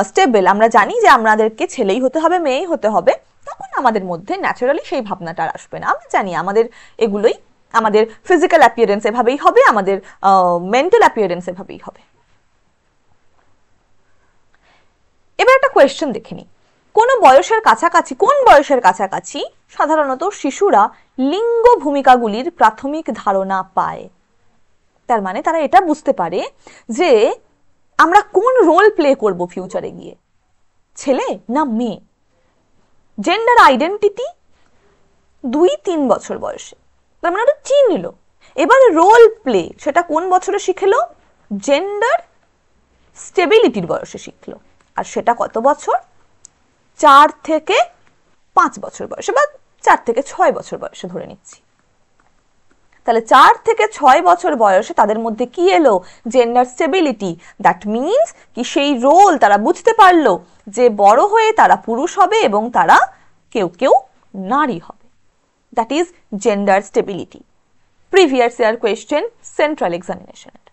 স্টেবল, আমরা জানি যে আমাদেরকে ছেলেই হতে হবে, মেয়েই হতে হবে, তখন আমাদের মধ্যে ন্যাচারালি সেই ভাবনাটা আর আসবে না। আমরা জানি আমাদের এগুলোই, আমাদের ফিজিক্যাল অ্যাপিয়ারেন্স এভাবেই হবে, আমাদের মেন্টাল অ্যাপিয়ারেন্স এভাবেই হবে। এবার একটা কোয়েশ্চেন দেখে নিই, কোন বয়সের কাছাকাছি সাধারণত শিশুরা লিঙ্গ ভূমিকাগুলির প্রাথমিক ধারণা পায়? তার মানে তারা এটা বুঝতে পারে যে আমরা কোন রোল প্লে করব ফিউচারে গিয়ে, ছেলে না মেয়ে। জেন্ডার আইডেন্টিটি 2-3 বছর বয়সে, তার মানে ওটা চিনল। এবার রোল প্লে সেটা কোন বছরে শিখলো? জেন্ডার স্টেবিলিটির বয়সে শিখলো। আর সেটা কত বছর? 4 থেকে 5 বছর বয়সে, বা 4 থেকে 6 বছর বয়সে ধরে নিচ্ছি। তাহলে 4 থেকে 6 বছর বয়সে তাদের মধ্যে কি এলো? Gender stability. দ্যাট মিনস কি সেই রোল তারা বুঝতে পারলো যে বড় হয়ে তারা পুরুষ হবে এবং তারা কেউ কেউ নারী হবে। That is gender stability. Previous year question, central এক্সামিনেশনের।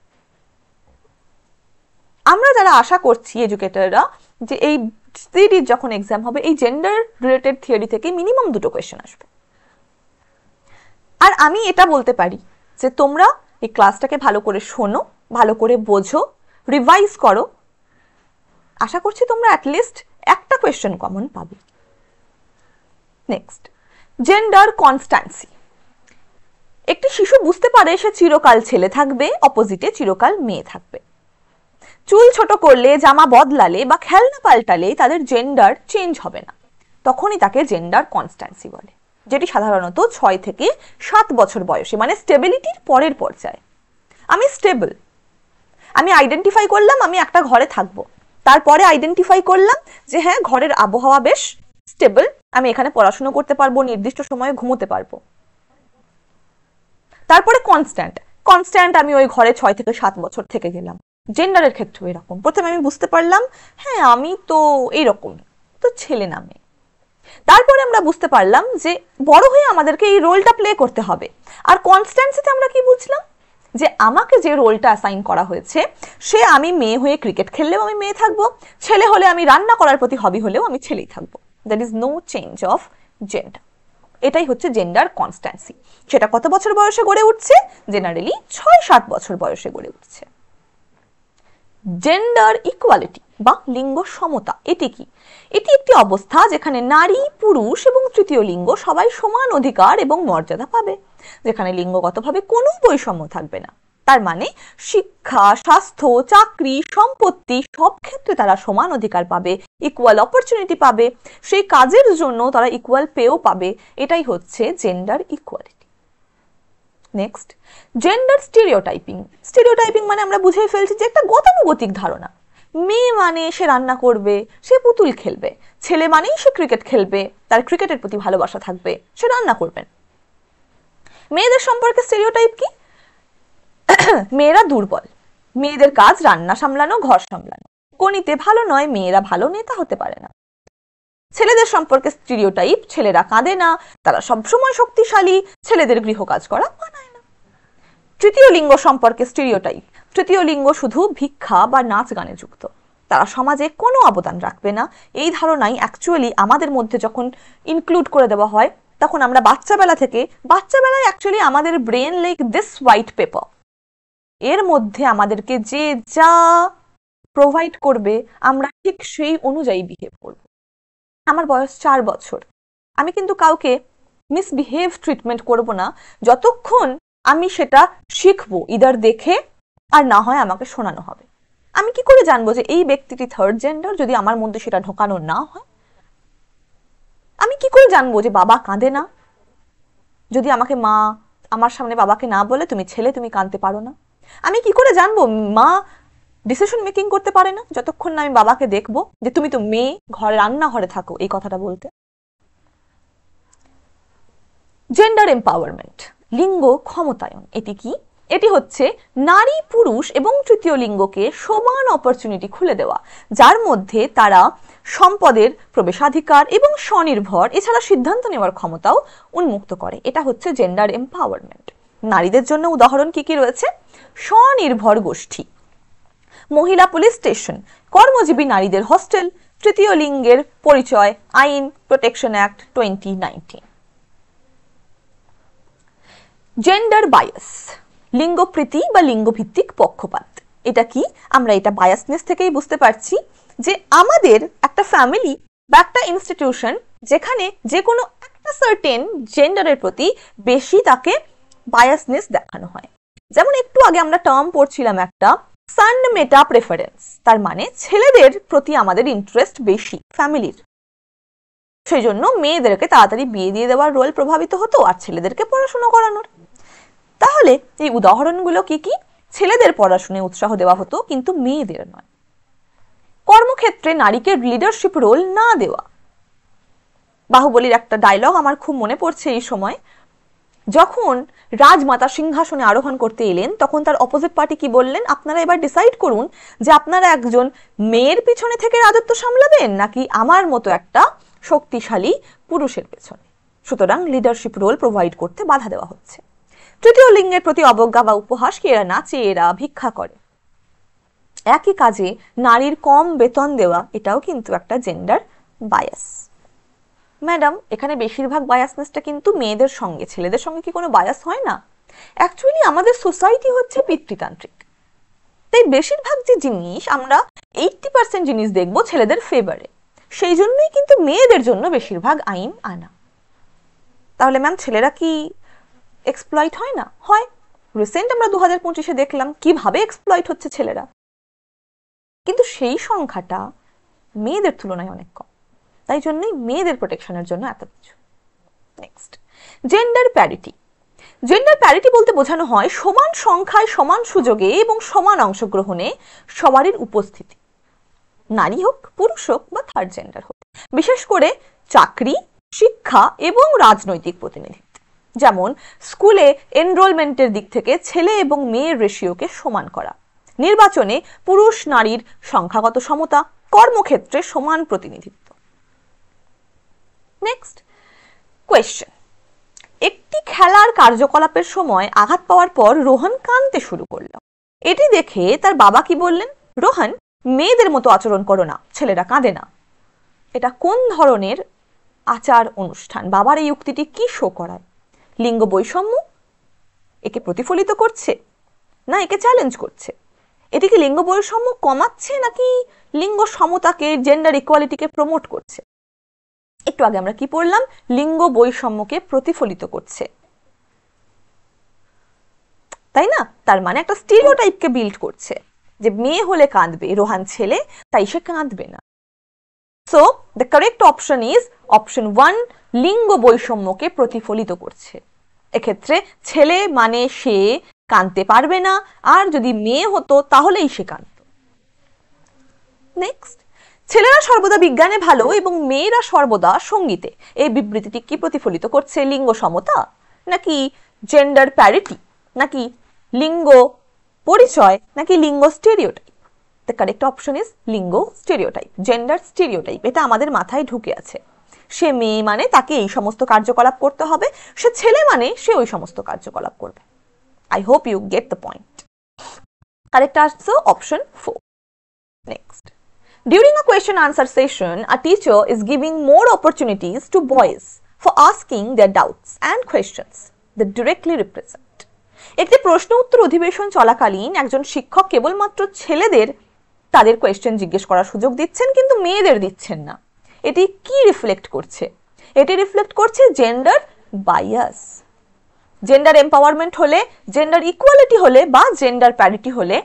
আমরা যারা আশা করছি এডুকেটররা যে এই সিডির যখন এক্সাম হবে এই জেন্ডার রিলেটেড থিওরি থেকে মিনিমাম 2টো কোয়েশ্চেন আসবে। আর আমি এটা বলতে পারি যে তোমরা এই ক্লাসটাকে ভালো করে শোনো, ভালো করে বোঝো, রিভাইজ করো, আশা করছি তোমরা অ্যাটলিস্ট একটা কোয়েশ্চেন কমন পাবে। Next, gender constancy. একটি শিশু বুঝতে পারে সে চিরকাল ছেলে থাকবে, অপোজিটে চিরকাল মেয়ে থাকবে। চুল ছোট করলে, জামা বদলালে বা খেলনা পাল্টালে তাদের জেন্ডার চেঞ্জ হবে না, তখনই তাকে জেন্ডার কনস্ট্যান্সি বলে, যেটি সাধারণত 6 থেকে 7 বছর বয়সে, মানে স্টেবিলিটির পরের পর্যায়ে। আমি স্টেবল, আমি আইডেন্টিফাই করলাম আমি একটা ঘরে থাকবো, তারপরে আইডেন্টিফাই করলাম যে হ্যাঁ ঘরের আবহাওয়া বেশ স্টেবল, আমি এখানে পড়াশোনা করতে পারবো, নির্দিষ্ট সময়ে ঘুমোতে পারবো। তারপরে কনস্ট্যান্ট আমি ওই ঘরে 6 থেকে 7 বছর থেকে গেলাম। জেন্ডারের ক্ষেত্রে এরকম, প্রথমে আমি বুঝতে পারলাম হ্যাঁ আমি তো এইরকম, তো ছেলে না মেয়ে। তারপরে আমরা বুঝতে পারলাম যে বড় হয়ে আমাদেরকে এই রোলটা প্লে করতে হবে। আর কনস্ট্যান্সিতে আমরা কি বুঝলাম? যে আমাকে যে রোলটা অ্যাসাইন করা হয়েছে, সে আমি মেয়ে হয়ে ক্রিকেট খেললেও আমি মেয়ে থাকবো, ছেলে হলে আমি রান্না করার প্রতি হবি হলেও আমি ছেলেই থাকবো। That is no change of gender. এটাই হচ্ছে জেন্ডার কনস্ট্যান্সি। সেটা কত বছর বয়সে গড়ে উঠছে? জেনারেলি 6-7 বছর বয়সে গড়ে উঠছে। জেন্ডার ইকুয়ালিটি বা লিঙ্গ সমতা, এটি কি? এটি একটি অবস্থা যেখানে নারী, পুরুষ এবং তৃতীয় লিঙ্গ সবাই সমান অধিকার এবং মর্যাদা পাবে, যেখানে লিঙ্গগতভাবে কোনো বৈষম্য থাকবে না। তার মানে শিক্ষা, স্বাস্থ্য, চাকরি, সম্পত্তি সব ক্ষেত্রে তারা সমান অধিকার পাবে, ইকুয়াল অপরচুনিটি পাবে, সেই কাজের জন্য তারা ইকুয়াল পেও পাবে। এটাই হচ্ছে gender equality. Next, gender stereotyping. Stereotyping মানে আমরা বুঝেই ফেলছি যে একটা গতানুগতিক ধারণা। মেয়ে মানে সে রান্না করবে, সে পুতুল খেলবে, ছেলে মানেই সে ক্রিকেট খেলবে, তার ক্রিকেটের প্রতি ভালোবাসা থাকবে, সে রান্না করবেন। মেয়েদের সম্পর্কে স্টিরিওটাইপ কি? মেয়েরা দুর্বল, মেয়েদের কাজ রান্না সামলানো, ঘর সামলানো, গণিতে ভালো নয়, মেয়েরা ভালো নেতা হতে পারে না। ছেলেদের সম্পর্কে স্টিরিওটাইপ, ছেলেরা কাঁদে না, তারা সবসময় শক্তিশালী, ছেলেদের গৃহকাজ করা মানায় না। তৃতীয় লিঙ্গ সম্পর্কে স্টিরিওটাইপ, তৃতীয় লিঙ্গ শুধু ভিক্ষা বা নাচ গানে যুক্ত, তারা সমাজে কোনো অবদান রাখবে না। এই ধারণাই অ্যাকচুয়ালি আমাদের মধ্যে যখন ইনক্লুড করে দেওয়া হয়, তখন আমরা বাচ্চাবেলায় অ্যাকচুয়ালি আমাদের brain like this white paper, এর মধ্যে আমাদেরকে যে যা প্রোভাইড করবে আমরা ঠিক সেই অনুযায়ী বিহেভ করব। আমার বয়স 4 বছর, আমি কিন্তু কাউকে মিসবিহেভ ট্রিটমেন্ট করব না যতক্ষণ আমি সেটা শিখবো ইদার দেখে, আর না হয় আমাকে শোনানো হবে। আমি কি করে জানবো যে এই ব্যক্তিটি থার্ড জেন্ডার যদি আমার মধ্যে সেটা ঢোকানো না হয়? আমি কি করে জানবো যে বাবা কাঁদে না যদি আমাকে মা আমার সামনে বাবাকে না বলে তুমি ছেলে, তুমি কাঁদতে পারো না? আমি কি করে জানবো মা ডিসিশন মেকিং করতে পারে না যতক্ষণ না আমি বাবাকে দেখবো যে তুমি তো মেয়ে, ঘরে রান্নাঘরে থাকো, এই কথাটা বলতে? জেন্ডার এম্পাওয়ারমেন্ট, লিঙ্গ ক্ষমতায়ন, এটি কি? এটি হচ্ছে নারী পুরুষ এবং তৃতীয় লিঙ্গকে সমান অপরচুনিটি খুলে দেওয়া, যার মধ্যে তারা সম্পদের প্রবেশাধিকার এবং স্বনির্ভর এছাড়া সিদ্ধান্ত নেওয়ার ক্ষমতাও উন্মুক্ত করে। এটা হচ্ছে জেন্ডার এম্পাওয়ারমেন্ট। নারীদের জন্য উদাহরণ কি কি রয়েছে? স্বনির্ভর গোষ্ঠী, মহিলা পুলিশ স্টেশন, কর্মজীবী নারীদের হস্টেল, তৃতীয় লিঙ্গের পরিচয় আইন, প্রোটেকশন অ্যাক্ট 2019। জেন্ডার বায়াস, লিঙ্গপ্রীতি বা লিঙ্গভিত্তিক পক্ষপাত। এটা কি? আমরা এটা বায়াসনেস থেকেই বুঝতে পারছি যে আমাদের একটা ফ্যামিলি বা একটা ইনস্টিটিউশন যেখানে যে কোনো একটা সার্টেন জেন্ডারের প্রতি বেশি তাকে বায়াসনেস দেখানো হয়। যেমন একটু আগে আমরা টার্ম পড়ছিলাম একটা সান মেটা প্রেফারেন্স, তার মানে ছেলেদের প্রতি আমাদের ইন্টারেস্ট বেশি ফ্যামিলির, সেই জন্য মেয়েদেরকে তাড়াতাড়ি বিয়ে দিয়ে দেওয়ার রোল প্রভাবিত হতো আর ছেলেদেরকে পড়াশোনা করানোর। তাহলে এই উদাহরণগুলো কি কি? ছেলেদের পড়াশোনায় উৎসাহ দেওয়া হতো কিন্তু মেয়েদের নয়। কর্মক্ষেত্রে নারীকে লিডারশিপ রোল না দেওয়া। বাহুবলীর একটা ডায়লগ আমার খুব মনে পড়ছে এই সময়, যখন রাজমাতা সিংহাসনে আরোহণ করতে এলেন তখন তার অপোজিট পার্টি কি বললেন? আপনারা এবার ডিসাইড করুন যে আপনারা একজন মেয়ের পিছনে থেকে রাজত্ব সামলাবেন নাকি আমার মতো একটা শক্তিশালী পুরুষের পেছনে। সুতরাং লিডারশিপ রোল প্রোভাইড করতে বাধা দেওয়া হচ্ছে। তৃতীয় লিঙ্গের প্রতি অবজ্ঞা বা উপহাস, কি এরা নাচে, এরা ভিক্ষা করে। একই কাজে নারীর কম বেতন দেওয়া, এটাও কিন্তু একটা জেন্ডার বায়াস। ম্যাডাম, এখানে বেশিরভাগ বায়াসনেসটা কিন্তু মেয়েদের সঙ্গে, ছেলেদের সঙ্গে কি কোনো বায়াস হয় না? অ্যাকচুয়ালি আমাদের সোসাইটি হচ্ছে পিতৃতান্ত্রিক, তাই বেশিরভাগ যে জিনিস আমরা 80% জিনিস দেখবো ছেলেদের ফেভারে, সেই জন্যই কিন্তু মেয়েদের জন্য বেশিরভাগ আইন আনা। তাহলে ম্যাম ছেলেরা কি এক্সপ্লয়েট হয় না? হয়। রিসেন্ট আমরা 2025-এ দেখলাম কিভাবে এক্সপ্লয়েট হচ্ছে ছেলেরা, কিন্তু সেই সংখ্যাটা মেয়েদের তুলনায় অনেক কম, তাই জন্যই মেয়েদের প্রোটেকশনের জন্য এত কিছু। Next, gender parity. Gender parity বলতে বোঝানো হয় সমান সংখ্যায় সমান সুযোগে এবং সমান অংশগ্রহণে সবারই উপস্থিতি, নারী হোক, পুরুষ হোক বা থার্ড জেন্ডার হোক, বিশেষ করে চাকরি, শিক্ষা এবং রাজনৈতিক প্রতিনিধিত্ব। যেমন স্কুলে এনরোলমেন্টের দিক থেকে ছেলে এবং মেয়ের রেশিওকে সমান করা, নির্বাচনে পুরুষ নারীর সংখ্যাগত সমতা, কর্মক্ষেত্রে সমান প্রতিনিধিত্ব। নেক্সট কোয়েশ্চেন, একটি খেলার কার্যকলাপের সময় আঘাত পাওয়ার পর রোহন কাঁদতে শুরু করল। এটি দেখে তার বাবা কি বললেন? রোহন, মেয়েদের মতো আচরণ করো না, ছেলেরা কাঁদে না। এটা কোন ধরনের আচার অনুষ্ঠান? বাবার এই উক্তিটি কি শো করায়? লিঙ্গ বৈষম্য একে প্রতিফলিত করছে না একে চ্যালেঞ্জ করছে? এটি কি লিঙ্গ বৈষম্য কমাচ্ছে নাকি লিঙ্গ সমতাকে, জেন্ডার ইকুয়ালিটিকে প্রমোট করছে? একটু আগে আমরা কি পড়লাম? লিঙ্গ বৈষম্যকে প্রতিফলিত করছে, তাই না? তার মানে একটা স্টিরিওটাইপকে বিল্ড করছে যে মেয়ে হলে কাঁদবে, রোহান ছেলে তাই সে কাঁদবে না। So the correct option is option 1, লিঙ্গ বৈষম্যকে প্রতিফলিত করছে। এক্ষেত্রে ছেলে মানে সে কাঁদতে পারবে না, আর যদি মেয়ে হতো তাহলেই সে কাঁদত। নেক্সট, ছেলেরা সর্বদা বিজ্ঞানে ভালো এবং মেয়েরা সর্বদা সঙ্গীতে। এই বিবৃতিটি কি প্রতিফলিত করছে? লিঙ্গ সমতা নাকি জেন্ডার প্যারিটি নাকি লিঙ্গ পরিচয় নাকি লিঙ্গ stereotype? The correct option is লিঙ্গ স্টেরিওটাইপ, জেন্ডার স্টেরিওটাইপ। এটা আমাদের মাথায় ঢুকে আছে। সে মেয়ে মানে তাকে এই সমস্ত কার্যকলাপ করতে হবে, সে ছেলে মানে সে ওই সমস্ত কার্যকলাপ করবে। I hope you get the point. Correct answer option 4. Next, during a question answer session, a teacher is giving more opportunities to boys for asking their doubts and questions that directly represent. একটি প্রশ্ন উত্তর অধিবেশন চলাকালীন একজন শিক্ষক কেবলমাত্র ছেলেদের তাদের কোয়েশ্চেন জিজ্ঞেস করার সুযোগ দিচ্ছেন কিন্তু মেয়েদের দিচ্ছেন না। এটি কি রিফ্লেক্ট করছে? এটি রিফ্লেক্ট করছে জেন্ডার বায়াস। জেন্ডার এম্পাওয়ারমেন্ট হলে, জেন্ডার ইকুয়ালিটি হলে বা জেন্ডার প্যারিটি হলে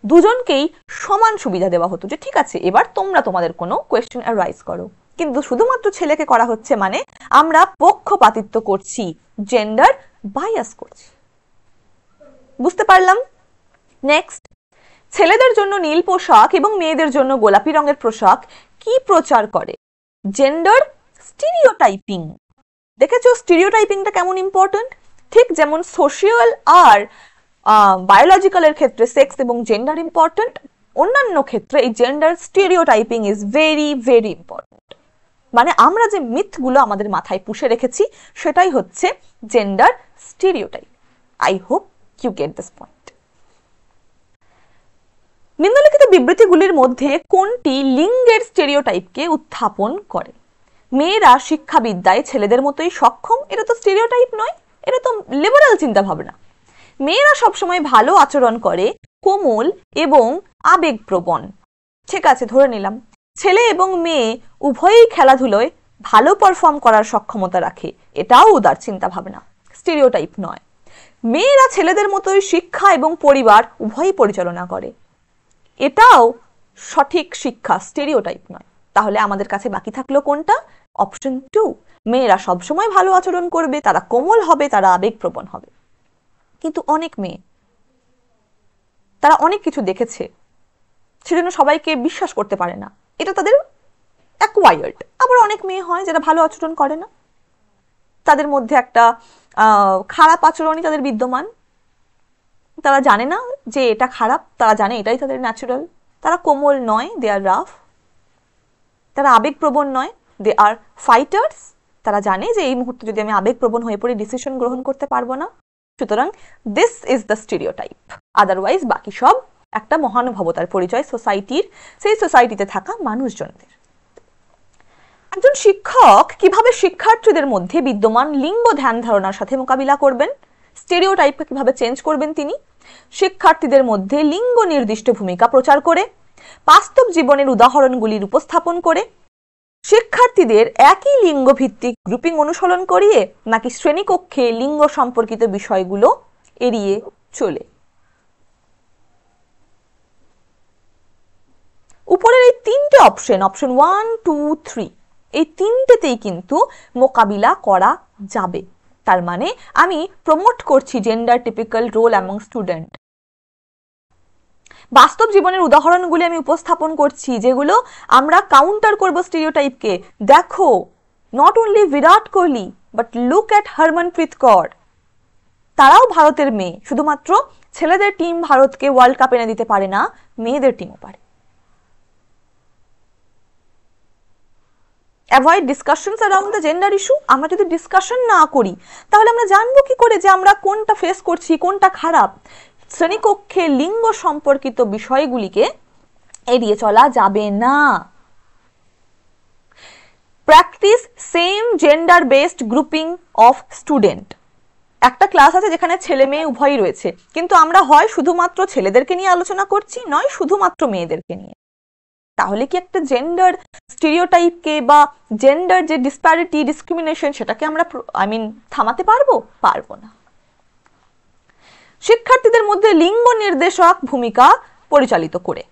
দুজনকেই সমান সুবিধা দেওয়া হতো যে ঠিক আছে এবার তোমরা তোমাদের কোনো কোয়েশ্চেন অ্যারাইজ করো, কিন্তু শুধুমাত্র ছেলেকে করা হচ্ছে মানে আমরা পক্ষপাতিত্ব করছি, জেন্ডার বায়াস করছি। বুঝতে পারলাম? নেক্সট, ছেলেদের জন্য নীল পোশাক এবং মেয়েদের জন্য গোলাপি রঙের পোশাক কি প্রচার করে? Gender stereotyping. দেখেছো স্টিরিওটাইপিংটা কেমন ইম্পর্টেন্ট? ঠিক যেমন সোশিয়াল আর বায়োলজিক্যালের ক্ষেত্রে সেক্স এবং জেন্ডার ইম্পর্টেন্ট, অন্যান্য ক্ষেত্রে এই gender stereotyping is very very important. মানে আমরা যে মিথগুলো আমাদের মাথায় পুষে রেখেছি সেটাই হচ্ছে gender stereotype. I hope you get this point. নিম্নলিখিত বিবৃতিগুলির মধ্যে কোনটি লিঙ্গের স্টেরিওটাইপকে উত্থাপন করে? মেয়েরা শিক্ষাবিদ্যায় ছেলেদের মতোই সক্ষম, এটা তো স্টেরিওটাইপ নয়, এটা তো লিবারাল চিন্তা ভাবনা। মেয়েরা সবসময় ভালো আচরণ করে, কোমল এবং আবেগপ্রবণ, ঠিক আছে ধরে নিলাম। ছেলে এবং মেয়ে উভয়ই খেলাধুলোয় ভালো পারফর্ম করার সক্ষমতা রাখে, এটাও উদার চিন্তা ভাবনা, স্টেরিওটাইপ নয়। মেয়েরা ছেলেদের মতোই শিক্ষা এবং পরিবার উভয়ই পরিচালনা করে, এটাও সঠিক শিক্ষা, স্টেরিওটাইপ নয়। তাহলে আমাদের কাছে বাকি থাকলো কোনটা? অপশন 2, মেয়েরা সবসময় ভালো আচরণ করবে, তারা কোমল হবে, তারা আবেগপ্রবণ হবে। কিন্তু অনেক মেয়ে তারা অনেক কিছু দেখেছে, সেজন্য সবাইকে বিশ্বাস করতে পারে না, এটা তাদের অ্যাকোয়ায়ার্ড। আবার অনেক মেয়ে হয় যারা ভালো আচরণ করে না, তাদের মধ্যে একটা খারাপ আচরণই তাদের বিদ্যমান, তারা জানে না যে এটা খারাপ, তারা জানে এটাই তাদের ন্যাচারাল। তারা কোমল নয়, দে আর রাফ। তারা আবেগপ্রবণ নয়, দে আর ফাইটার্স। তারা জানে যে এই মুহূর্তে যদি আমি আবেগপ্রবণ হয়ে পড়ি ডিসিশন গ্রহণ করতে পারবো না। সুতরাং this is the stereotype. Otherwise বাকি সব একটা মহানুভবতার পরিচয় সোসাইটির, সেই সোসাইটিতে থাকা মানুষজনদের। একজন শিক্ষক কিভাবে শিক্ষার্থীদের মধ্যে বিদ্যমান লিঙ্গ ধ্যান ধারণার সাথে মোকাবিলা করবেন? স্টেরিওটাইপকে কিভাবে চেঞ্জ করবেন তিনি? শিক্ষার্থীদের মধ্যে লিঙ্গ নির্দিষ্ট ভূমিকা প্রচার করে, বাস্তব জীবনের উদাহরণগুলির উপস্থাপন করে, শিক্ষার্থীদের একই লিঙ্গ ভিত্তিক গ্রুপিং অনুসরণ করিয়ে, নাকি শ্রেণীকক্ষে লিঙ্গ সম্পর্কিত বিষয়গুলো এড়িয়ে চলে। উপরের এই তিনটে অপশন, অপশন 1, 2, 3, এই তিনটেতেই কিন্তু মোকাবিলা করা যাবে। তার মানে আমি প্রমোট করছি gender typical role among student. বাস্তব জীবনের উদাহরণগুলি আমি উপস্থাপন করছি যেগুলো আমরা কাউন্টার করব স্টেরিওটাইপকে। দেখো, not only Virat Kohli but look at Harmanpreet Kaur, তারাও ভারতের মেয়ে, শুধুমাত্র ছেলেদের টিম ভারতকে ওয়ার্ল্ড কাপ এনে দিতে পারে না, মেয়েদের টিমও পারে। Avoid discussions around the gender issue. আমরা যদি ডিসকাশন না করি তাহলে আমরা জানবো কি করে যে আমরা কোনটা ফেস করছি, কোনটা খারাপ? শ্রেণীকক্ষে লিঙ্গ সম্পর্কিত বিষয়গুলিকে এড়িয়ে চলা যাবে না। Practice same gender based grouping of student. একটা ক্লাস আছে যেখানে ছেলে মেয়ে উভয়ই রয়েছে, কিন্তু আমরা হয় শুধুমাত্র ছেলেদেরকে নিয়ে আলোচনা করছি, নয় শুধুমাত্র মেয়েদেরকে নিয়ে। তাহলে কি একটা জেন্ডার স্টেরিওটাইপকে বা জেন্ডার যে ডিসপ্যারিটি, ডিসক্রিমিনেশন, সেটাকে আমরা থামাতে পারবো? পারবো না। শিক্ষার্থীদের মধ্যে লিঙ্গ নির্দেশক ভূমিকা পরিচালিত করে,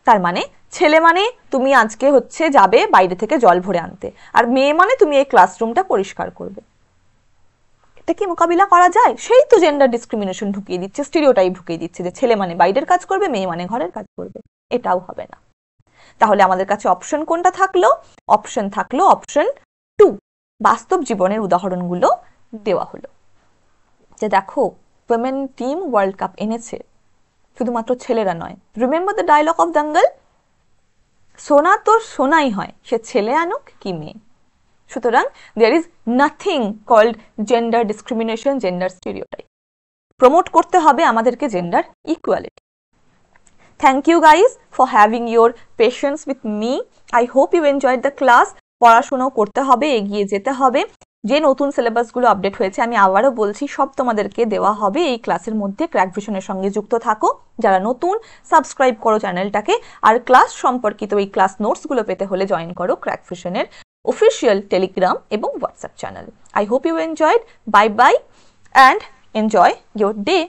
তার মানে ছেলে মানে তুমি আজকে হচ্ছে যাবে বাইরে থেকে জল ভরে আনতে, আর মেয়ে মানে তুমি এই ক্লাসরুমটা পরিষ্কার করবে। এটা কি মোকাবিলা করা যায়? সেই তো জেন্ডার ডিসক্রিমিনেশন ঢুকিয়ে দিচ্ছে, স্টেরিওটাইপ ঢুকিয়ে দিচ্ছে যে ছেলে মানে বাইরের কাজ করবে, মেয়ে মানে ঘরের কাজ করবে। এটাও হবে না। তাহলে আমাদের কাছে অপশন কোনটা থাকলো? অপশন থাকলো অপশন 2, বাস্তব জীবনের উদাহরণগুলো দেওয়া হলো যে দেখো উইমেন টিম ওয়ার্ল্ড কাপ এনেছে, শুধুমাত্র ছেলেরা নয়। Remember the dialogue of Dangal, সোনা তো সোনাই হয়, সে ছেলে আনুক কি মেয়ে। সুতরাং there is nothing called gender discrimination, gender stereotype. Promote করতে হবে আমাদেরকে gender equality. Thank you guys for having your patience with me. I hope you enjoyed the class. পড়াশোনা করতে হবে, এগিয়ে যেতে হবে। যে নতুন সিলেবাসগুলো আপডেট হয়েছে আমি আবারও বলছি সব তোমাদেরকে দেওয়া হবে এই ক্লাসের মধ্যে। ক্র্যাক ভিশনের সঙ্গে যুক্ত থাকো, যারা নতুন সাবস্ক্রাইব করো চ্যানেলটাকে। আর ক্লাস সম্পর্কিত এই ক্লাস নোটসগুলো পেতে হলে জয়েন করো ক্র্যাক ভিশনের অফিসিয়াল টেলিগ্রাম এবং WhatsApp channel. I hope you enjoyed. Bye bye and enjoy your day.